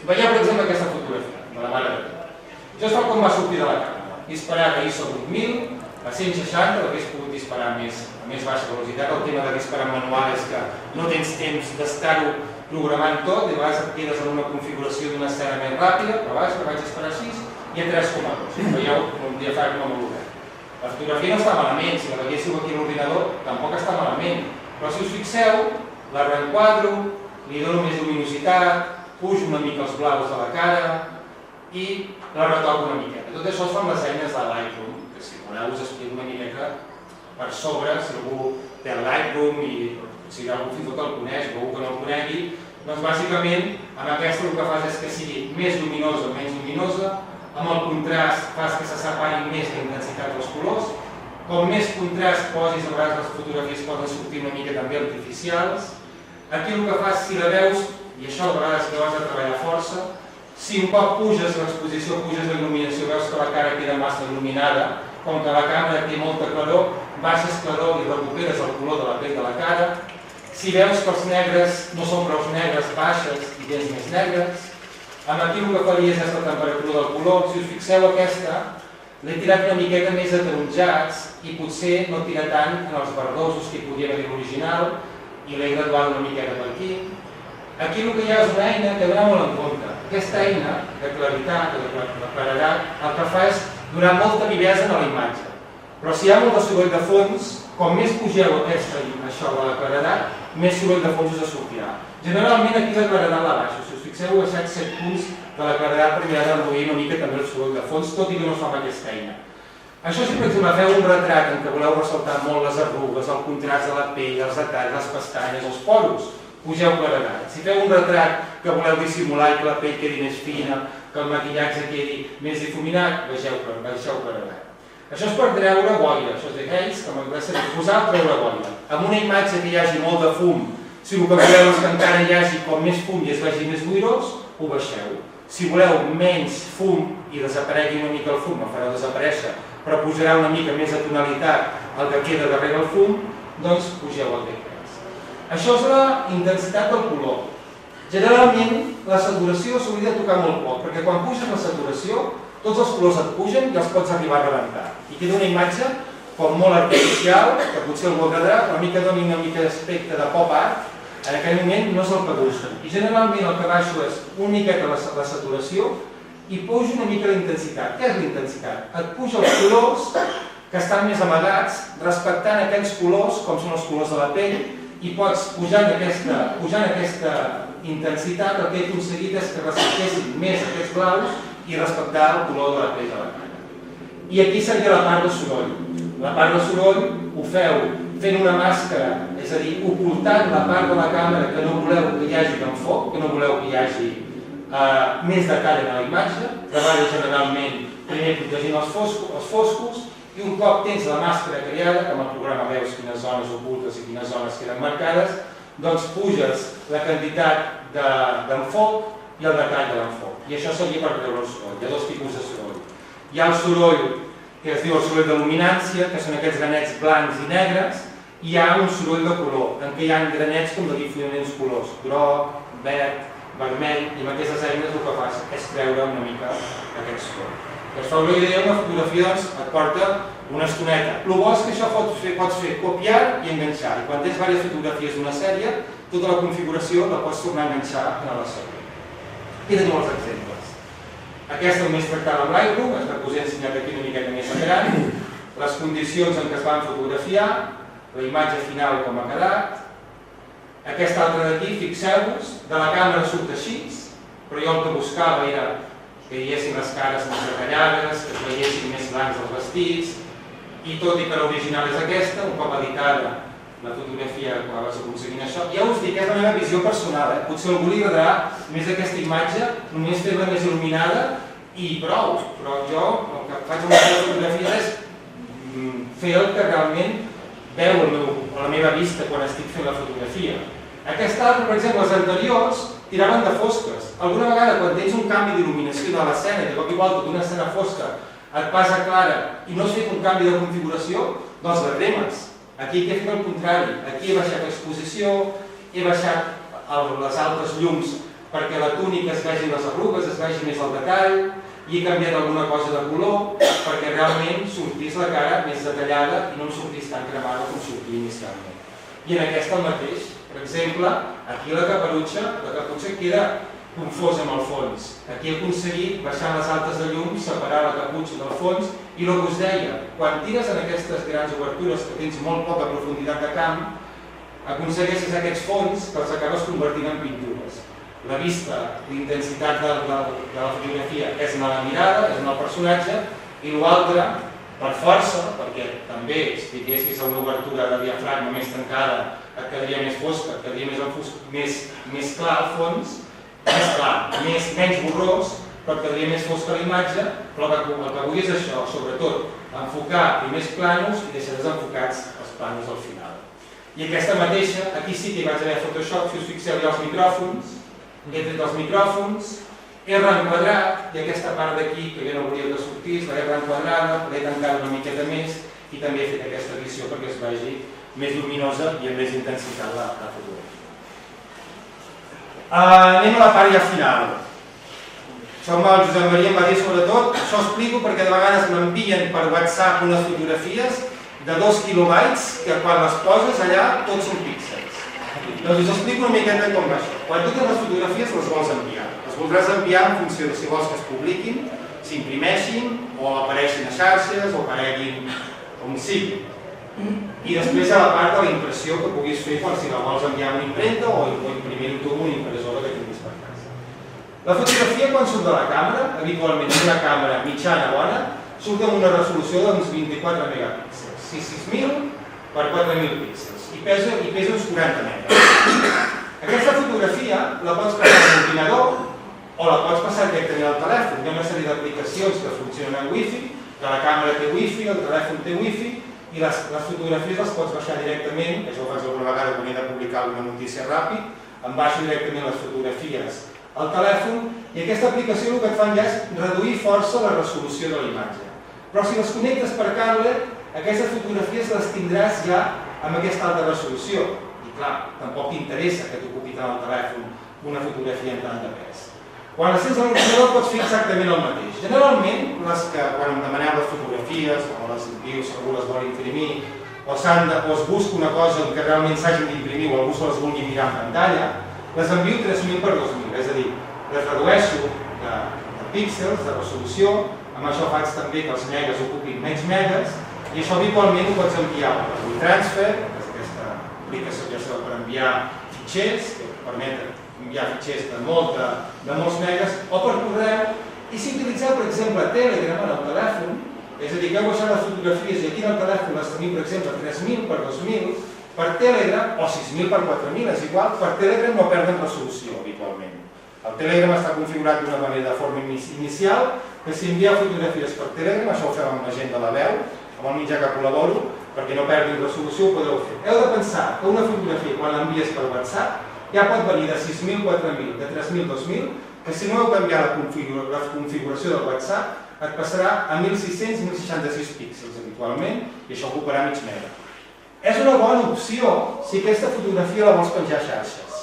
Veieu per exemple aquesta fotografia de la mare de Déu. Jo és tal com va sortir de la càmera. Disparar a ISO 8000, a 160, l'hagués pogut disparar a més baixa velocitat. El tema de disparar manual és que no tens temps d'estar-ho programant tot, i a vegades et quedes en una configuració d'una escena més ràpida, però vaig disparar així i a 3,2. Veieu, un diafragma molt obert. La fotografia no està malament, si la veiéssiu aquí a l'ordinador tampoc està malament, però si us fixeu, la reenquadro, li dono més luminositat, pujo una mica els blaus de la cara i la retoco una miqueta. Tot això es fa amb les eines de Lightroom, que si voleu us explico una miqueta per sobre, si algú té el Lightroom i si algú fins i tot el coneix o algú que no el conegui, doncs bàsicament amb aquesta el que fas és que sigui més lluminosa o menys lluminosa, amb el contrast fas que se separin més la intensitat dels colors, com més contrast posis, a vegades les fotografies poden sortir una mica també artificials. Aquí el que fas, si la veus, i això a vegades que has de treballar força, si un cop puges l'exposició, puges la il·luminació, veus que la cara queda massa il·luminada, com que la càmera té molta claror, baixes claror i recuperes el color de la pell de la cara. Si veus que els negres no són prou negres, baixes i tens més negres. Amb aquí el que faries és la temperatura del color. Si us fixeu aquesta, l'he tirat una miqueta més ataronjats i potser no tira tant en els verdosos que hi podia haver l'original i l'he graduat una miqueta per aquí. Aquí el que hi ha és una eina que donar molt en compte. Aquesta eina de claritat o de claredat el que fa és donar molta vivesa a la imatge. Però si hi ha molt de soroll de fons, com més pugeu això de la claredat, més soroll de fons us sortirà. Generalment aquí la claredat la baixo. Si us fixeu, he baixat 7 punts de la claredat per mirar de reduir una mica també el soroll de fons, tot i que no es fa amb aquesta eina. Això si per exemple feu un retrat en què voleu ressaltar molt les arrugues, el contrast de la pell, els detalls, les pestanyes, els poros, pugeu claredat. Si feu un retrat que voleu dissimular i que la pell quedi més fina, que el maquillatge quedi més difuminat, baixeu claredat. Això és per treure boira, això és d'aquells que m'interessa posar o treure boira. Amb una imatge que hi hagi molt de fum, si el que voleu és que encara hi hagi com més fum i es vegi més boirós, ho baixeu. Si voleu menys fum i desaparegui una mica el fum, el fareu desaparèixer, però posarà una mica més de tonalitat el que queda darrere el fum, doncs pugeu el D3. Això és la intensitat del color. Generalment, la saturació s'hauria de tocar molt poc, perquè quan puges la saturació, tots els colors et pugen i els pots arribar a rebentar. I queda una imatge com molt artificial, que potser algú agradarà, però doni una mica d'aspecte de pop art, en aquell moment no és el que busquen. I generalment el que baixo és una miqueta la saturació i pujo una mica la intensitat. Què és la intensitat? Et puja els colors que estan més amagats, respectant aquells colors, com són els colors de la pell, i pots, pujant aquesta intensitat, el que he aconseguit és que ressaltessin més aquests blaus i respectar el color de la pell de la cara. I aquí seria la part de soroll. La part de soroll ho feu fent una màscara, és a dir, ocultant la part de la càmera que no voleu que hi hagi d'enfoc, que no voleu que hi hagi més detall en la imatge. Treballa generalment primer protegint els foscos i un cop tens la màscara creada, que amb el programa veus quines zones ocultes i quines zones queden marcades, doncs puges la quantitat d'enfoc i el detall de l'enfoc. I això seria per treure el soroll. Hi ha dos tipus de soroll. Hi ha el soroll que es diu el soroll de luminància, que són aquests granets blancs i negres, i hi ha un soroll de color, en què hi ha granets com de diferents colors, groc, verd, vermell, i amb aquestes eines el que fas és treure una mica aquest soroll. Que es fa una idea, una fotografia et porta una estoneta. El bo és que això pots fer copiar i enganxar. I quan tens diverses fotografies d'una sèrie, tota la configuració la pots tornar a enganxar a la següent. I tenim els exemples. Aquesta només tractada amb Lightroom, és que us he ensenyat aquí una miqueta més gran. Les condicions en què es van fotografiar, la imatge final com ha quedat. Aquesta altra d'aquí, fixeu-vos, de la càmera surt així, però jo el que buscava era que hi haguessin les cares més detallades, que es veiessin més blancs els vestits, i tot i que l'original és aquesta, un cop editada la fotografia quan vas aconseguint això, ja us dic que és la meva visió personal, potser algú li agradarà més aquesta imatge, només fer-la més il·luminada i prou, però jo el que faig amb les fotografies és fer el que realment veu a la meva vista quan estic fent la fotografia. Aquesta altra, per exemple, les anteriors, tiraven de fosques. Alguna vegada, quan tens un canvi d'il·luminació de l'escena, de cop i volta d'una escena fosca et passa clara i no has fet un canvi de configuració, doncs la cremes. Aquí he fet el contrari. Aquí he baixat l'exposició, he baixat les altres llums perquè la túnica es vegi les arrugues, es vegi més el detall, i he canviat alguna cosa de color perquè realment sortís la cara més detallada i no em sortís tan cremada com sortia inicialment. I en aquesta el mateix. Per exemple, aquí la caputxa queda confosa amb el fons. Aquí he aconseguit, baixant les altes de llum, separar la caputxa del fons i el que us deia, quan tires en aquestes grans obertures que tens molt poca profunditat de camp, aconsegueixes aquests fons que els acabes convertint en pintures. La vista, l'intensitat de la fotografia és en la mirada, és en el personatge, i l'altre, per força, perquè també si tinguessis una obertura de diafragma més tancada et quedaria més fosca, et quedaria més clar al fons, més clar, menys borrós, però et quedaria més fosca la imatge, però el que vull és això, sobretot, enfocar primers plànols i deixar desenfocats els plànols al final. I aquesta mateixa, aquí sí que hi vaig haver Photoshop, si us fixeu, hi ha els micròfons, he tret els micròfons, he reenquadrat, i aquesta part d'aquí, que jo no volia que sortís, l'he reenquadrada, l'he tancat una miqueta més, i també he fet aquesta edició perquè es vegi més lluminosa i amb més intensitat la fotografia. Anem a la part ja final. Això el Josep Maria em va dir sobretot, això ho explico perquè de vegades m'envien per WhatsApp unes fotografies de 2 kilobytes que quan les poses allà tots són píxels. Doncs us explico una miqueta com va això. Quan totes les fotografies les vols enviar. Les voldràs enviar en funció de si vols que es publiquin, s'imprimeixin o apareixin a xarxes o apareguin on sigui. I després hi ha la part de la impressió que puguis fer quan si la vols enviar a una impremta o imprimir-ho tu amb una impressora que tinguis per casa. La fotografia quan surt de la càmera, habitualment és una càmera mitjana bona, surt amb una resolució d'uns 24 megapíxels, 6.000 per 4.000 píxels i pesa uns 40 metres. Aquesta fotografia la pots passar a l'ordinador o la pots passar directament al telèfon. Hi ha una sèrie d'aplicacions que funcionen amb wifi, que la càmera té wifi, el telèfon té wifi, i les fotografies les pots baixar directament, això ho faig alguna vegada quan he de publicar alguna notícia ràpid, em baixo directament les fotografies al telèfon i aquesta aplicació el que et fan ja és reduir força la resolució de la imatge. Però si les connectes per cable, aquestes fotografies les tindràs ja amb aquesta alta resolució. I clar, tampoc t'interessa que t'ocupi tant el telèfon una fotografia en tant de pes. Quan les tens a l'ordinador pots fer exactament el mateix. Generalment, quan em demaneu les fotografies o les envio si algú les vol imprimir o es busca una cosa que realment s'hagin d'imprimir o algú se les vulgui mirar en pantalla, les envio 3.000 per 2.000, és a dir, les redueixo de píxels, de resolució, amb això faig també que els megas ocupin menys megas i això habitualment ho pots enviar per WeTransfer, que és aquesta aplicació per enviar fitxers, que permet enviar fitxers de molts megas, o per correu, i si utilitzeu, per exemple, Telegram en el telèfon, és a dir, que heu baixat les fotografies i aquí en el telèfon les teniu, per exemple, 3.000 per 2.000, per Telegram, o 6.000 per 4.000, és igual, per Telegram no perden resolució habitualment. El Telegram està configurat d'una manera de forma inicial, que si envieu fotografies per Telegram, això ho fem amb la gent de la veu, amb el mitjà que col·laboro, perquè no perdin resolució, ho podeu fer. Heu de pensar que una fotografia, quan l'envies per WhatsApp, ja pot venir de 6.000, 4.000, de 3.000, 2.000, que si no heu canviat la configuració del WhatsApp, et passarà a 1.600, 1.066 píxels habitualment, i això ocuparà mig mega. És una bona opció si aquesta fotografia la vols penjar a xarxes,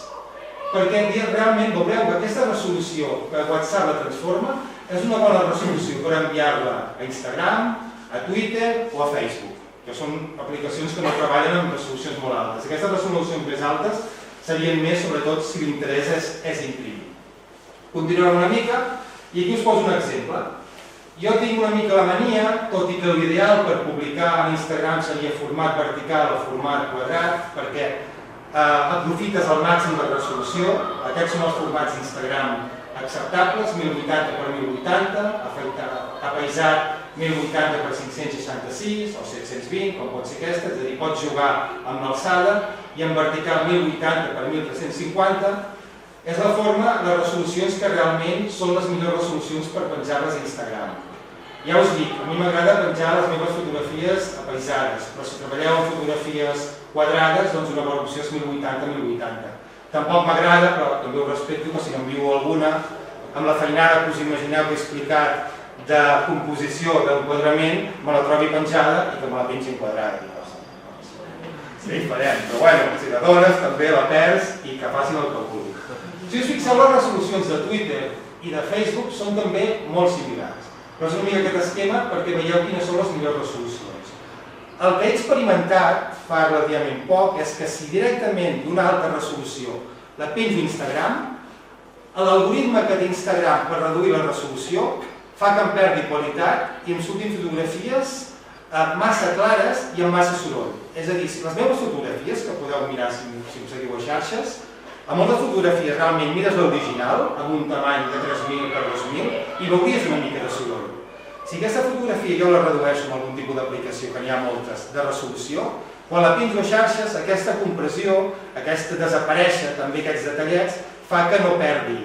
perquè realment veureu que aquesta resolució que WhatsApp la transforma és una bona resolució per enviar-la a Instagram, a Twitter o a Facebook, que són aplicacions que no treballen amb resolucions molt altes. Aquestes resolucions més altes serien més, sobretot, si l'interès és imprimir. Continuem una mica i aquí us poso un exemple. Jo tinc una mica la mania, tot i que l'ideal per publicar a Instagram seria format vertical o format quadrat, perquè aprofites al màxim la resolució. Aquests són els formats d'Instagram acceptables, 1080 x 1080, apaisat 1080 x 566 o 720, com pot ser aquesta, és a dir, pots jugar amb l'alçada, i en vertical 1080 x 1350 és la forma, les resolucions que realment són les millors resolucions per penjar-les a Instagram. Ja us dic, a mi m'agrada penjar les meves fotografies apaisades, però si treballeu amb fotografies quadrades, doncs una bona opció és 1080 x 1080. Tampoc m'agrada, però també ho respecto, que si n'envio alguna, amb la feinada que us imagineu que he explicat de composició d'enquadrament, me la trobi penjada i que me la pengi enquadrada. Sí, diferent, però bueno, si la dones també la perds i que facin el que vulgui. Si us fixeu, les resolucions de Twitter i de Facebook són també molt similars. Però és una mica aquest esquema perquè veieu quines són les millors resolucions. El que he experimentat fa relativament poc és que si directament d'una alta resolució la penjo a Instagram, l'algoritme que té Instagram per reduir la resolució fa que em perdi qualitat i em surtin fotografies massa clares i amb massa soroll. És a dir, les meves fotografies, que podeu mirar si em seguiu a xarxes, a moltes fotografies realment mires l'original, amb un tamany de 3000 x 2000, i veuries una mica de soroll. Si aquesta fotografia jo la redueixo amb algun tipus d'aplicació, que n'hi ha moltes, de resolució, quan la penjo a xarxes, aquesta compressió, aquesta desaparèixer també aquests detallets, fa que no perdi,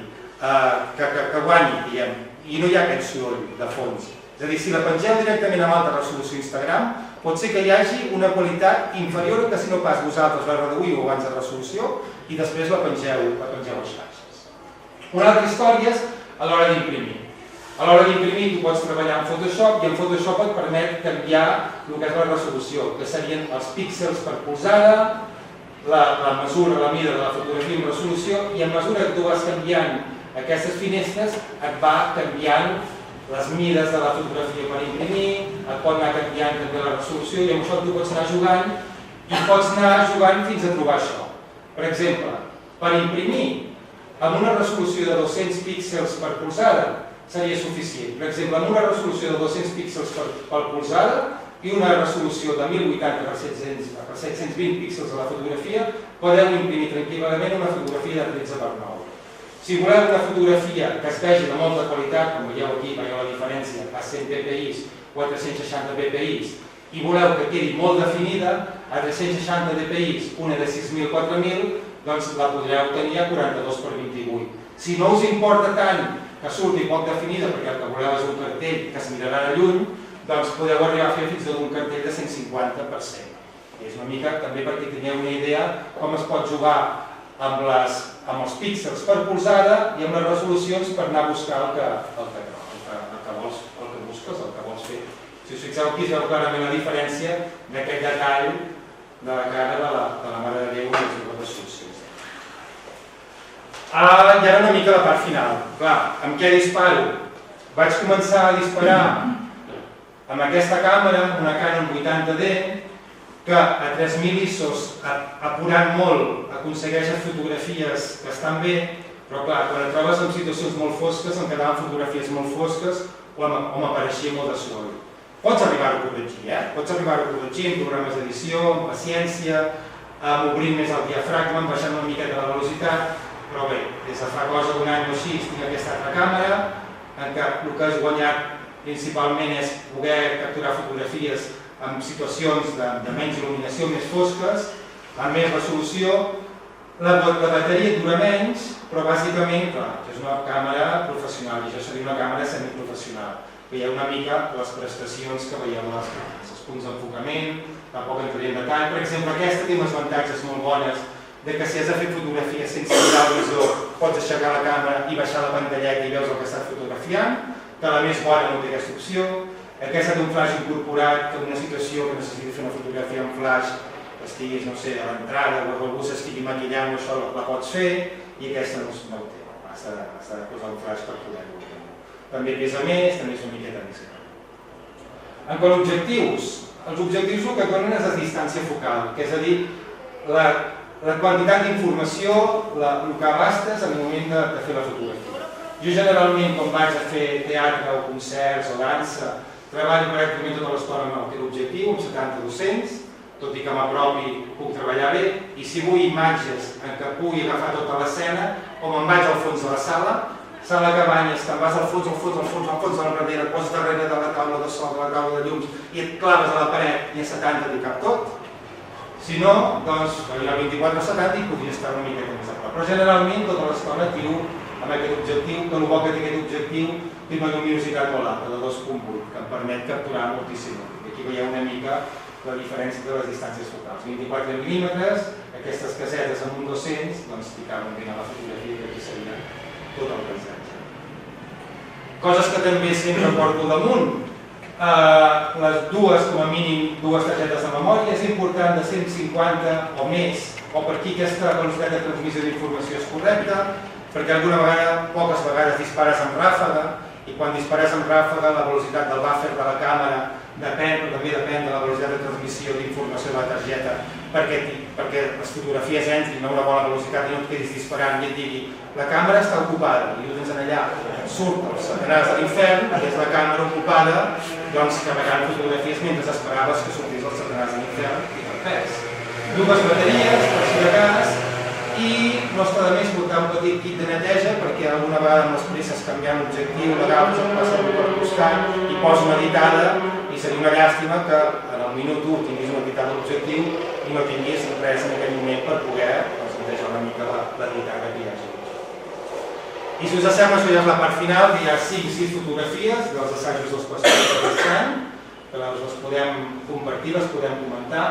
que guanyi, diguem, i no hi ha aquest soroll de fons. És a dir, si la pengeu directament amb alta resolució a Instagram, pot ser que hi hagi una qualitat inferior que si no pas vosaltres la reduïu abans de resolució i després la pengeu a xarxes. Una altra història és a l'hora d'imprimir. A l'hora d'imprimir tu pots treballar en Photoshop i en Photoshop et permet canviar el que és la resolució, que serien els píxels per polzada, la mesura, la mida de la fotografia en resolució, i a mesura que tu vas canviant aquestes finestres et va canviant les mides de la fotografia per imprimir, et pot anar canviant també la resolució i amb això tu pots anar jugant i pots anar jugant fins a trobar això. Per exemple, per imprimir amb una resolució de 200 píxels per polzada seria suficient. Per exemple, amb una resolució de 200 píxels per polzada i una resolució de 1080 x 720 píxels a la fotografia, podeu imprimir tranquil·lament una fotografia de 13:9. Si voleu una fotografia que es vegi de molta qualitat, com veieu aquí, veieu la diferència, a 100 ppi o a 360 ppi, i voleu que quedi molt definida, a 360 dpi, una de 6.000 x 4.000, doncs la podreu tenir a 42x28. Si no us importa tant que surti poc definida, perquè el que voleu és un cartell que es mirarà de lluny, doncs podeu arribar a fer fins a un cartell de 150%. I és una mica també perquè tingueu una idea com es pot jugar amb els píxels per polzada i amb les resolucions per anar a buscar el que busques, el que vols fer. Si us fixeu aquí es veu clarament la diferència d'aquest detall de la cara de la Mare de Déu i les seves resolucions. I ara una mica la part final. Clar, amb què disparo? Vaig començar a disparar amb aquesta càmera, una Canon 80D, que a 3.000 ISOs, apurant molt, aconsegueixes fotografies que estan bé, però clar, quan et trobes en situacions molt fosques, em quedaven fotografies molt fosques o m'apareixia molt de soroll. Pots arribar-ho a corregir, Pots arribar-ho a corregir en programes d'edició, amb paciència, obrint més el diafragma, baixant una miqueta la velocitat, però bé, des de fa cosa d'un any o així tinc aquesta altra càmera, en què el que has guanyat principalment és poder capturar fotografies en situacions de menys il·luminació, més fosques, amb més resolució. La bateria dura menys, però bàsicament, clar, és una càmera professional i això seria una càmera semiprofessional. Veieu una mica les prestacions que veieu a les càmeres, els punts d'enfocament, tampoc entraré en detall. Per exemple, aquesta té unes avantatges molt bones de que si has de fer fotografia sense mirar el visor, pots aixecar la càmera i baixar la pantalleta i veus el que estàs fotografiant, que la més bona no té aquesta opció. Aquesta té un flash incorporat, que en una situació que necessiti fer una fotografia amb flash, que estiguis, no sé, a l'entrada o que algú s'estigui maquillant o això la pots fer, i aquesta no ho té, has de posar un flash per poder-ho fer. també pesa més, també és una miqueta més gran. En quant a objectius, els objectius el que donen és la distància focal, que és a dir, la quantitat d'informació, el que abastes en el moment de fer la fotografia. Jo generalment, quan vaig a fer teatre o concerts o dansa, treballo pràcticament tota l'estona amb aquest objectiu, amb 70-200, tot i que m'apropi puc treballar bé, i si vull imatges en què pugui agafar tota l'escena, o me'n vaig al fons de la sala que banyes, te'n vas al fons de la pradera, et poses darrere de la taula de sol, de la taula de llums, i et claves a la paret i a 70 li cap tot. Si no, doncs, hi ha 24-70 i podria estar una miqueta més a prop. Però generalment tota l'estona tiro amb aquest objectiu, que el bo que té aquest objectiu té una lluminositat molt alta, de 2.8, que em permet capturar moltíssim. Aquí veieu una mica la diferència de les distàncies focals. 24 mil·límetres, aquestes casetes amb un 200, doncs ficaven ben a la fotografia, que aquí seria tot el paisatge. Coses que també sempre porto damunt. Les dues, com a mínim, dues targetes de memòria. És important de 150 o més, o per aquí aquesta velocitat de transmissió d'informació és correcta, perquè alguna vegada, poques vegades, dispares amb ràfaga, i quan dispares amb ràfaga la velocitat del buffer de la càmera depèn, però també depèn de la velocitat de transmissió d'informació de la targeta, perquè les fotografies entrin a una bona velocitat i no et quedis disparant i et digui la càmera està ocupada, i ho tens allà, surt el Satanàs de l'infern, i és la càmera ocupada, doncs carregant fotografies mentre esperaves que sortís el Satanàs de l'infern i te'l perds. Dues bateries, per si de cas, i no està de més portar un petit kit de neteja perquè alguna vegada amb les presses canviant l'objectiu, l'agafes, et passa per buscant i posa una editada i seria una llàstima que en el minut 1 tinguis una editada a l'objectiu i no tinguis res en aquell moment per poder netejar una mica l'editada que hi hagi. I si us sembla, això ja és la part final, hi ha 5-6 fotografies dels assajos dels pacients d'aquest any, que les podem compartir, les podem comentar.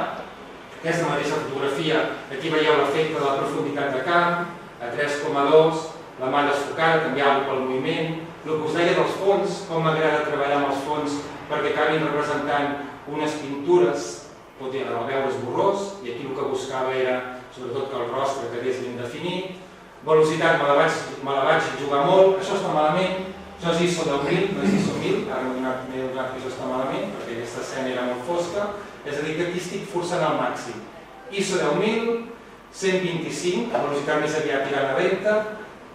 Aquesta mateixa fotografia, aquí veieu l'efecte de la profunditat de camp, a 3,2, la mà desfocada, canviar-ho pel moviment. El que us deia dels fons, com m'agrada treballar amb els fons perquè acabin representant unes pintures, pot dir, a veure esborrós, i aquí el que buscava era, sobretot, que el rostre quedés ben definit. Velocitat me la vaig jugar molt, això està malament, això és ISO 10.000, no és ISO 1.000, ara m'he donat que això està malament, perquè aquesta escena era molt fosca. És a dir, que aquí estic forçant al màxim. ISO 10.000, 125, a velocitat més aviat tirant a recta,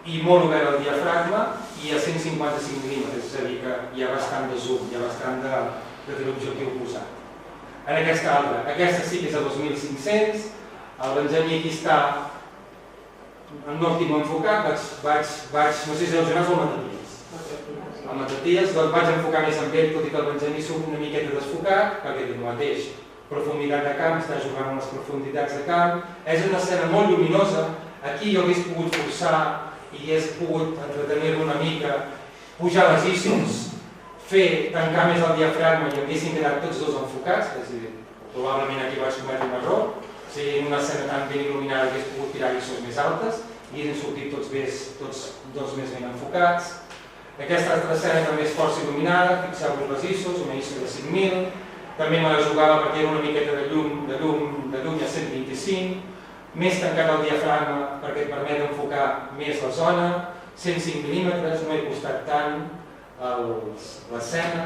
i molt obert el diafragma, i a 155 mil·límetres, és a dir, que hi ha bastant de zoom, hi ha bastant de l'objectiu posat. En aquesta altra, aquesta sí que és a 2.500, el Benjamí aquí està, no el tinc enfocat, no sé si heu generat el Mataties. El Mataties, doncs vaig enfocar més en ell, tot i que el Benjamí surt una miqueta desfocat, perquè diu el mateix. Profunditat de camp, està jugant amb les profunditats de camp. És una escena molt lluminosa. Aquí jo hagués pogut forçar i hagués pogut entretenir-lo una mica, pujar les ISOs, tancar més el diafragma i haguessin quedat tots dos enfocats, és a dir, probablement aquí vaig cometre un error. Si en una escena tan ben il·luminada hagués pogut tirar ISOs més altes i haguessin sortit tots dos més ben enfocats. Aquesta altra escena també és força il·luminada, fixeu-vos les ISOs, una ISO de 5.000, també me la jugava perquè era una miqueta de llum a 125, més tancat el diafragma perquè et permet enfocar més la zona, 105 mil·límetres, no he costat tant l'escena.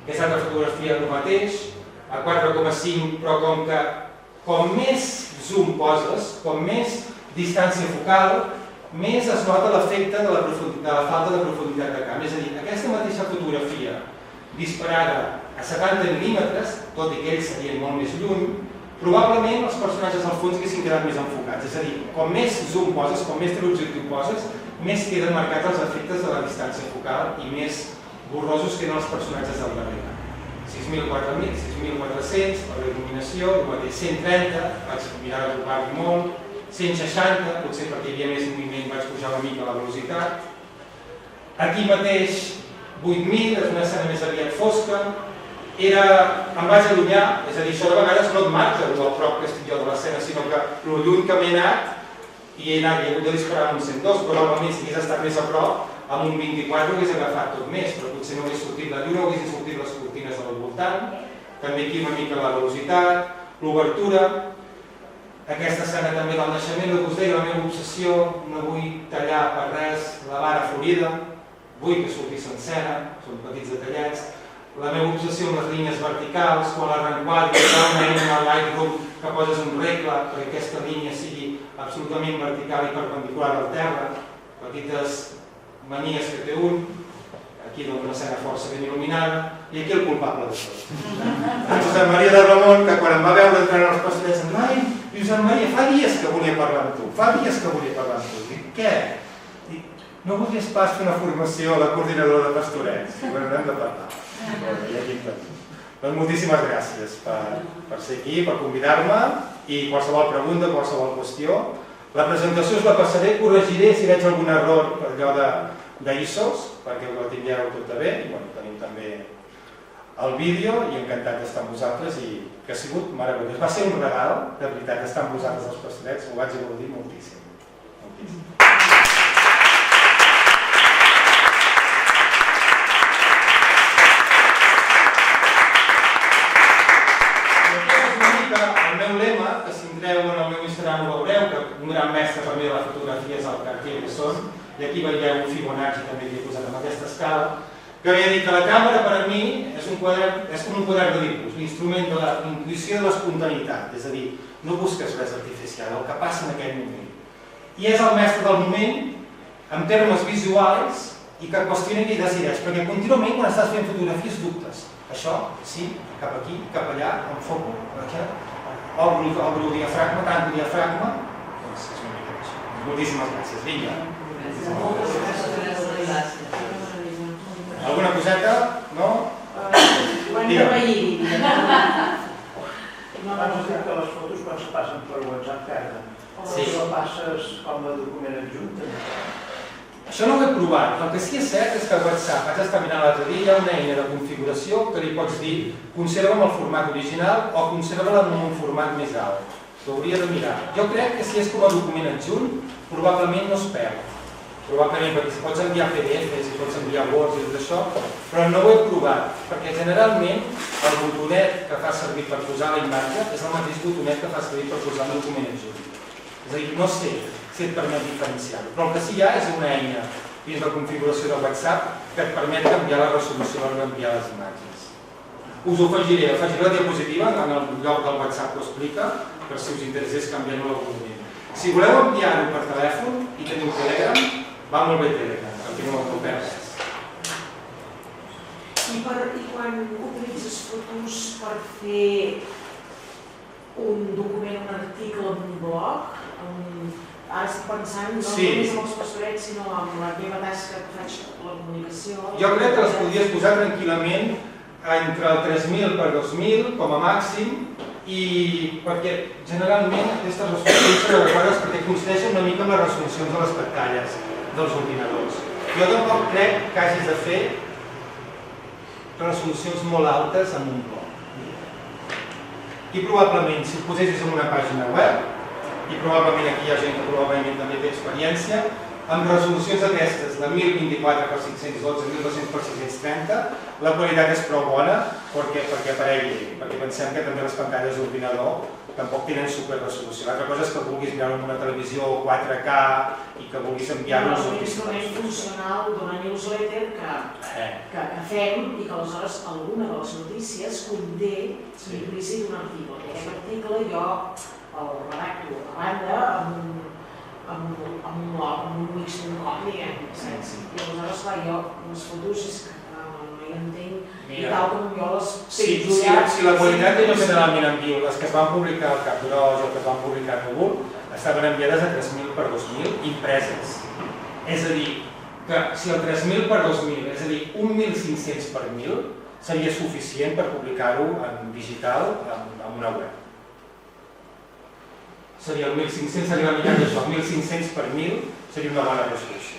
Aquesta altra fotografia el mateix, a 4,5, però com més zoom poses, com més distància focal, més es nota l'efecte de la falta de profunditat de camp. És a dir, aquesta mateixa fotografia disparada a 70 mil·límetres, tot i que ells serien molt més lluny, probablement els personatges al fons haguessin quedat més enfocats. És a dir, com més zoom poses, com més teleobjectiu poses, més queden marcats els efectes de la distància focal i més borrosos queden els personatges del darrere. 6.000, 4.000, 6.400, per la il·luminació, el mateix 130, vaig mirar de trobar-hi molt, 160, potser perquè hi havia més moviment vaig pujar una mica la velocitat. Aquí mateix 8.000, és una escena més aviat fosca, em vaig allunyar, és a dir, això de vegades no et marca el prop que estic jo de l'escena, sinó que el lluny que m'he anat i he hagut de disparar amb un 102, probablement si hagués estat més a prop, amb un 24 hagués agafat tot més, però potser no hagués sortit la lluna, no haguessin sortit les cortines al voltant. També aquí una mica la velocitat, l'obertura. Aquesta escena també del naixement, el que us deia, la meva obsessió, no vull tallar per res la vara florida, vull que surti sencera, són petits detallets. La meva obsessió amb les línies verticals, quan la reenquadri, hi ha una eina al Lightroom que poses un regle perquè aquesta línia sigui absolutament vertical i perpendicular al terra, petites manies que té un, aquí una escena força ben il·luminada, i aquí el culpable de tot. En Josep Maria de Ramon, que quan em va veure entrar als pastorets, em va dir, Josep Maria, fa dies que volia parlar amb tu, fa dies que volia parlar amb tu. Dic, què? Dic, no volies pas fer una formació a la coordinadora de pastorets? Dic, bueno, hem de parlar. I aquí en tenim. Doncs moltíssimes gràcies per ser aquí, per convidar-me, i qualsevol pregunta, qualsevol qüestió. La presentació us la passaré, corregiré si veig algun error per allò d'ISOs, perquè ho tingueu tot bé, i bueno, tenim també el vídeo, i encantat d'estar amb vosaltres, i que ha sigut meravellós. Va ser un regal, de veritat, estar amb vosaltres als pastorets, ho vaig gaudir moltíssim. El meu lema, que si entreu en el meu Instagram ho veureu, que un gran mestre per mi de la fotografia és el Cartier-Bresson, i aquí veieu un Fibonacci també que he posat amb aquesta escala, que havia dit que la càmera per a mi és com un quadern de dibuix, l'instrument de la intuïció de l'espontaneïtat, és a dir, no busques res artificial, el que passa en aquell moment. I és el mestre del moment, en termes visuals, i que qüestiona i decideix, perquè contínuament quan estàs fent fotografies dubtes. Això, sí, cap aquí, cap allà, enfoco, aquí, obro el diafragma, tanco el diafragma, doncs és una mica això. Moltíssimes gràcies. Vinga. Alguna coseta? No? Ho hem de veir. No abans de que les fotos quan es passen per WhatsApp perden. Sí. O passes com a document adjunt. Això no ho he provat. El que sí és cert és que a WhatsApp, vaig estar mirant l'altre dia, hi ha una eina de configuració que li pots dir conserva'm el format original o conserva-la en un format més alt. L'hauria de mirar. Jo crec que si és com a document adjunt, probablement no es perd. Probablement perquè si pots enviar PDFs, si pots enviar Words i tot això, però no ho he provat, perquè generalment el botonet que fa servir per posar la imatge és el mateix botonet que fa servir per posar el document adjunt. És a dir, no sé si et permet diferenciar-ho, però el que sí hi ha és una eina dins la configuració de WhatsApp que et permet canviar la resolució o enviar les imatges. Us ho afegiré la diapositiva en el lloc del WhatsApp que ho explica, per si us interessés canviar-ho en algun moment. Si voleu enviar-ho per telèfon i teniu Telegram, va molt bé Telegram, perquè no m'ho perd res. I quan utilitzes fotos per fer un document, un article, un blog, ara estic pensant no només amb els pastorets, sinó amb la meva tasca que faig la comunicació. Jo crec que les podries posar tranquil·lament entre el 3.000 per 2.000 com a màxim, i perquè generalment aquestes resolucions són adequades perquè coincideixen una mica amb les resolucions de les pantalles dels ordinadors. Jo tampoc crec que hagis de fer resolucions molt altes en un blog. I probablement, si ho posessis en una pàgina web, i probablement aquí hi ha gent que probablement també té experiència, amb resolucions aquestes de 1024 x 512, 1200 x 630, la qualitat és prou bona perquè aparegui, perquè pensem que també les pantalles d'ordinador tampoc tenen superresolució. L'altra cosa és que vulguis mirar en una televisió 4K i que vulguis enviar-los... És un instrument funcional d'una newsletter que fem i que aleshores alguna de les notícies conté implícit un article. I aquest article jo el redacto a banda amb un mix.com, diguem-ne. I aleshores, clar, jo les fotos és que no hi entenc i tal com jo les penjo ja... Si la qualitat és generalment en viu, les que es van publicar al Capgros o que es van publicar a Núvol, estaven enviades a 3.000 per 2.000 impreses. És a dir, que si el 3.000 per 2.000, és a dir, un 1.500 per 1.000, seria suficient per publicar-ho en digital en una web. Seria el 1.500, seria la meitat d'això, 1.500 per 1.000 seria una bona resolució.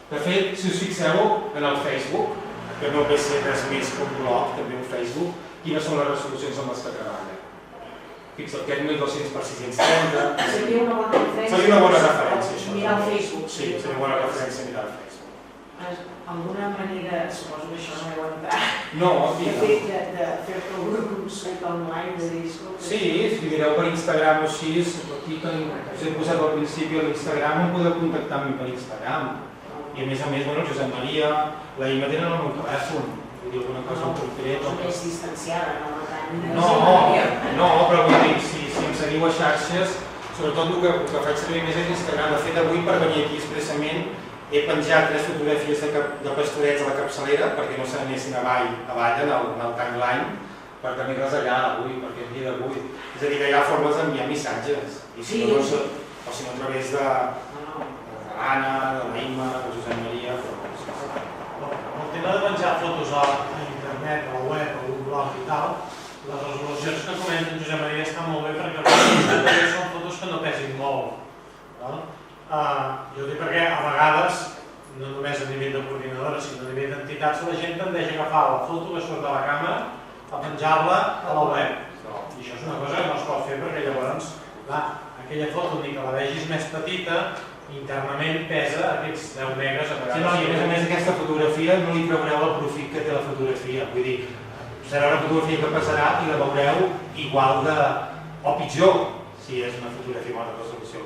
De fet, si us fixeu en el Facebook, que no ve ser res més que un blog, també un Facebook, quines són les resolucions amb les que treballa. Fixa't, aquest 1.200 per 630... Seria una bona referència. Seria una bona referència, això. Mirar el Facebook. Sí, seria una bona referència mirar el Facebook. Alguna manera, suposo que això no heu entrat, No, de fer-te una consulta online, de dir, escolta... Sí, si mireu per Instagram o així, aquí us he posat al principi a l'Instagram, em podeu contactar amb mi per Instagram. I a més, el Josep Maria, la Ima tenen el meu telèfon, vull dir alguna cosa en concret. No, més distanciada, no, però vull dir, si em seguiu a xarxes, sobretot el que faig servir més és Instagram. De fet, avui per venir aquí expressament he penjat 3 fotografies de pastorets a la capçalera perquè no se n'anessin avall en el timeline, per tenir-les allà avui, perquè el dia d'avui. És a dir, que hi ha formes d'enviar missatges, o si no a través de l'Anna, de l'Ima, de Josep Maria... El tema de penjar fotos a internet, a la web, a un blog i tal, les resolucions que comenta Josep Maria estan molt bé perquè són fotos que no pesin molt. Jo ho dic perquè a vegades, no només a nivell de coordinadora, sinó a nivell d'entitats, la gent tendeix a agafar la foto que surt de la càmera a penjar-la a la web. I això és una cosa que no es pot fer perquè llavors aquella foto, ni que la vegis més petita, internament pesa aquests 10 megas a vegades. Sí, i a més aquesta fotografia no li traureu el profit que té la fotografia. Vull dir, serà una fotografia que passarà i la veureu igual de... o pitjor, si és una fotografia amb alta resolució.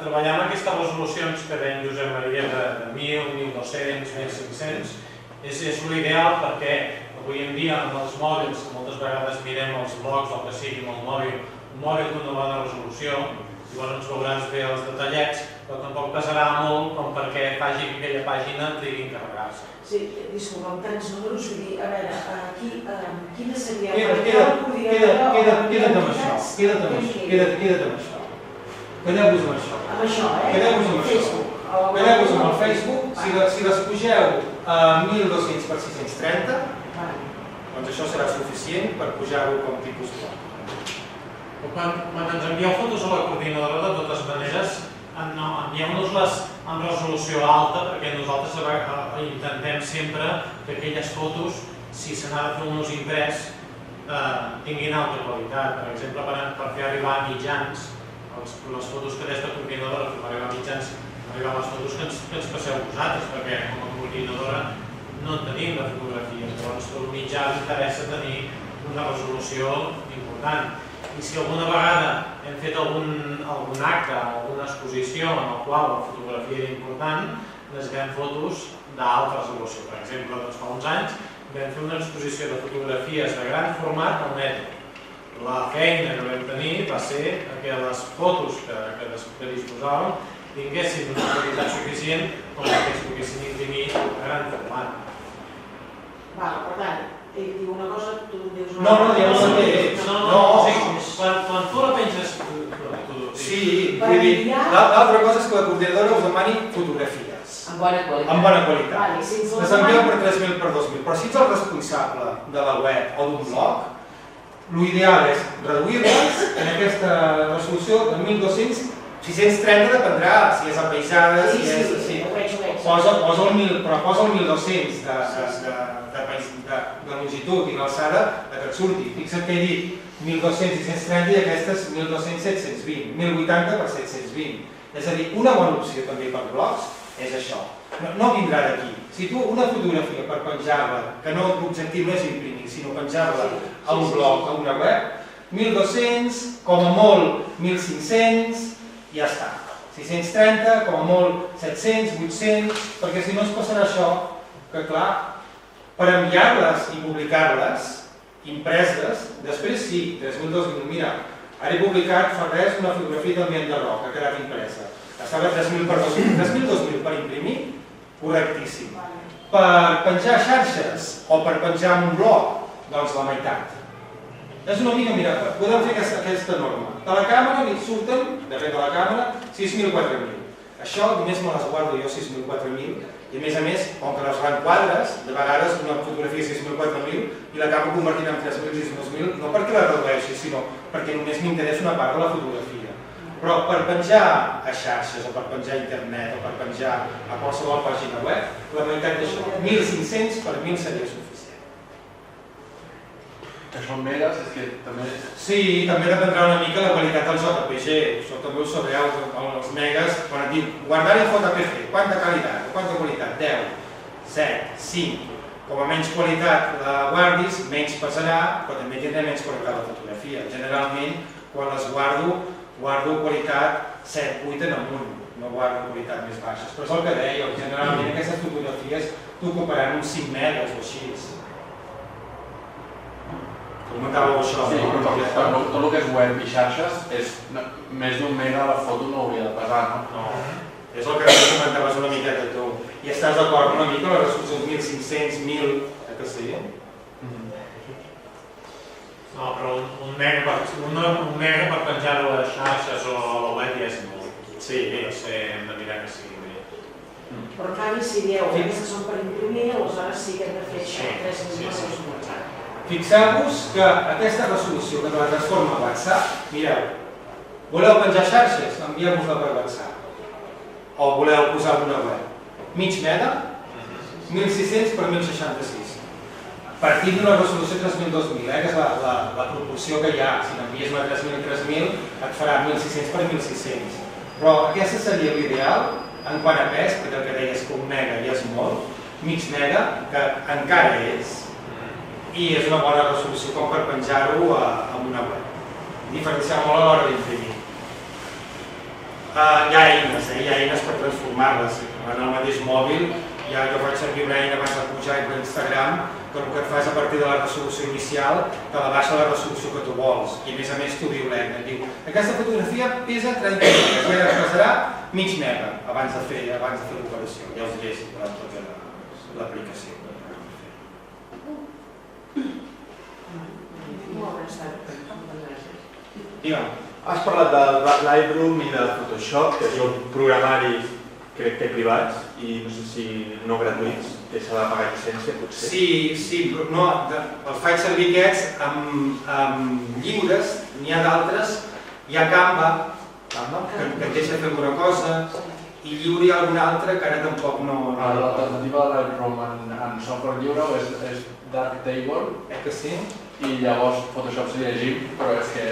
Treballar amb aquestes resolucions que deien Josep Maria de 1.000, 1.200, 1.500 és l'ideal perquè avui en dia amb els mòbils, moltes vegades mirem els blogs o que sigui amb el mòbil, un mòbil d'una bona resolució, llavors ens veuràs bé els detallets, però tampoc pesarà molt com perquè faci que aquella pàgina trigui en carregar-se. Sí, disculpa, amb tants números, vull dir, a veure, quina seria... Queda't amb això. Quedeu-vos amb això. Amb això, Quedeu-vos amb això. Quedeu-vos amb el Facebook. Si les pugeu a 1.200 per 630, doncs això serà suficient per pujar-ho com tipus blog. Quan ens envieu fotos a la coordinadora, de totes maneres, envieu-nos-les en resolució alta, perquè nosaltres intentem sempre que aquelles fotos, si se n'ha de fer un ús imprès, tinguin alta qualitat. Per exemple, per fer arribar a mitjans, les fotos que des de coordinadora fem arribar a mitjans, arribar les fotos que ens passeu vosaltres, perquè com a coordinadora no en tenim de fotografies. Llavors, per un mitjà interessa tenir una resolució important. I si alguna vegada hem fet algun acte o alguna exposició en el qual la fotografia era important, necessitem fotos d'alta resolució. Per exemple, fa uns anys vam fer una exposició de fotografies de gran format al metro. La feina que vam tenir va ser que les fotos que disposàvem tinguessin una qualitat suficient com que es poguessin imprimir a gran format. Per tant, diu una cosa, tu dius una cosa. Quan tu la penges... Sí, vull dir, l'altra cosa és que la coordinadora us demani fotografies. Amb bona qualitat. Les envieu per 3.000 per 2.000, però si ets el responsable de la web o d'un blog, l'ideal és reduir-les en aquesta resolució de 1.200, 630 dependrà si és apaisada, si és... Posa el 1.200 de longitud i l'alçada que et surti. Fixa't que he dit 1.200, 630 i aquestes 1.200, 720, 1.080 per 720. És a dir, una bona opció també per blogs és això. No vindrà d'aquí. Si tu una fotografia per penjar-la, que l'objectiu no és imprimir, sinó penjar-la a un blog, a una web, 1.200, com a molt 1.500, ja està. 630, com a molt 700, 800, perquè si no es passarà això, que clar, per enviar-les i publicar-les, impreses, després sí, 3.000, 2.000, mira, ara he publicat fa res una fotografia del Vent de Roc, que ha quedat impresa. Estava 3.000 per 2.000, 3.000, 2.000 per imprimir, correctíssim. Per penjar xarxes o per penjar en un blog, doncs la meitat. És una mica, mira, podem fer aquesta norma. De la càmera li surten, darrere de la càmera, 6.000, 4.000. Això només me les guardo jo 6.000, 4.000, i a més, com que les reenquadres, de vegades una fotografia 6.000, 4.000 i l'acabo convertint en 3.000, 6.000, no perquè la redueixi, sinó perquè només m'interessa una part de la fotografia. Però per penjar a xarxes o per penjar a internet o per penjar a qualsevol pàgina web, la meitat d'això, 1.500 per 1.000 seria suficient. Que són megas, és que també... Sí, també dependrà una mica la qualitat del JPG. Això també ho sabreu, els megas, quan et dic guardar en JPG, quanta qualitat? Quanta qualitat? 10, 7, 5. Com a menys qualitat la guardis, menys pesarà, però també tindrà menys qualitat la fotografia. Generalment, quan les guardo qualitat 7, 8 en amunt. no guarda qualitat més baixes. Però és el que deia, generalment aquestes fotografies tu comparant uns 5 megas o així. Comentàveu això, Sí, no? però tot el que és web i xarxes, més d'un mega la foto no hauria de pesar, no? No, és el que comentaves una miqueta tu. I estàs d'acord una mica amb les resolucions 1500, 1000, que sí? No, però un mega per penjar-ho a les xarxes o a la web ja és molt. Sí. Hem de mirar que sigui bé. Però en canvi, si dieu, aquestes són per imprimir, aleshores sí que hem de fer això, 3.000 mesos per WhatsApp. Fixeu-vos que aquesta resolució que te la transforma a WhatsApp, mireu, voleu penjar xarxes? Envieu-vos-la per WhatsApp. O voleu posar una web? Mig mega, 1600 per 1066. Partint d'una resolució 3000-2000, que és la proporció que hi ha. Si n'envies una 3000 i 3000, et farà 1600 per 1600. Però aquesta seria l'ideal en quant a pes, perquè el que deies que un mega ja és molt, mig mega, que encara és, i és una bona resolució com per penjar-ho en una web. Diferenciar molt a l'hora d'imprimir. Hi ha eines per transformar-les. En el mateix mòbil, jo faig servir una eina abans de pujar per Instagram, que el que et fa és a partir de la resolució inicial te la baixa a la resolució que tu vols. I a més t'ho diu l'eina. Et diu, aquesta fotografia pesa 30 megas i ara es pesarà mig mega abans de fer l'operació. Ja us diré si voleu tota l'aplicació. Molt bé, gràcies. Digue'm. Has parlat de Lightroom i de Photoshop, que són programari crec que privats i no sé si no gratuïts, que s'ha de pagar llicència potser. Sí, però no, els faig servir aquests amb lliures, n'hi ha d'altres, hi ha Canva, que et deixa fer alguna cosa, i lliure hi ha alguna altra que ara tampoc no... L'alternativa de Lightroom en software lliure és Darktable, Que sí? i llavors Photoshop seria GIMP, però és que...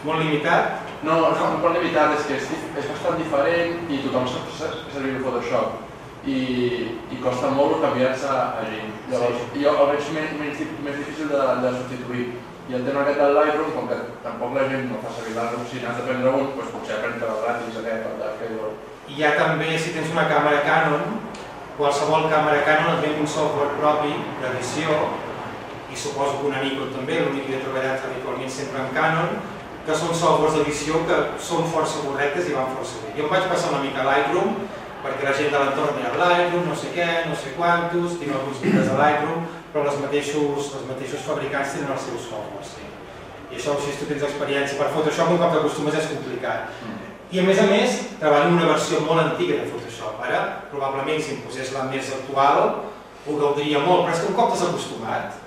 Molt limitat? No pot limitat, és que és bastant diferent i tothom sap servir el Photoshop i costa molt canviar-se a GIMP. Llavors jo el veig més difícil de substituir. I el tema aquest del Lightroom, com que tampoc la gent no fa servir Lightroom, si n'has de prendre un, doncs potser prendre el gratis aquest, el Darktable. I hi ha també, si tens una càmera Canon, qualsevol càmera Canon et ve un software propi d'edició, i suposo que una Nikon també, l'únic que he treballat habitualment sempre amb Canon, que són softwares d'edició que són força correctes i van força bé. Jo em vaig passar una mica a Lightroom, perquè la gent de l'entorn deia Lightroom, no sé què, no sé quantos, tinc alguns llibres de Lightroom, però els mateixos fabricants tenen els seus softwares. I això, si tu tens experiència per Photoshop, un cop t'acostumes és complicat. I a més, treballo en una versió molt antiga de Photoshop. Ara, probablement, si em posés la més actual, ho gaudiria molt, però és que un cop t'has acostumat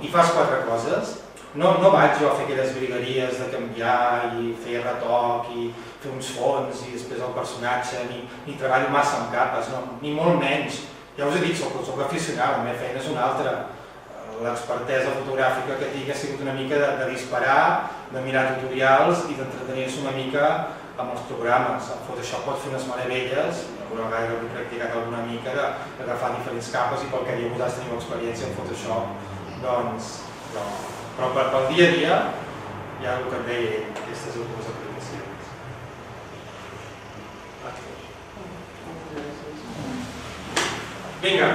i fas 4 coses, no vaig jo a fer aquelles brigueries de canviar i fer retoc i fer uns fons i després el personatge, ni treballo massa amb capes, ni molt menys. Ja us he dit, soc aficionat, la meva feina és una altra. L'expertesa fotogràfica que tinc ha sigut una mica de disparar, de mirar tutorials i d'entretenir-se una mica amb els programes. El Photoshop pot fer unes meravelles, alguna vegada he practicat alguna mica d'agafar diferents capes i pel que vosaltres teniu experiència en Photoshop, doncs però pel dia a dia hi ha el que et deia aquestes dues aplicacions. Vinga,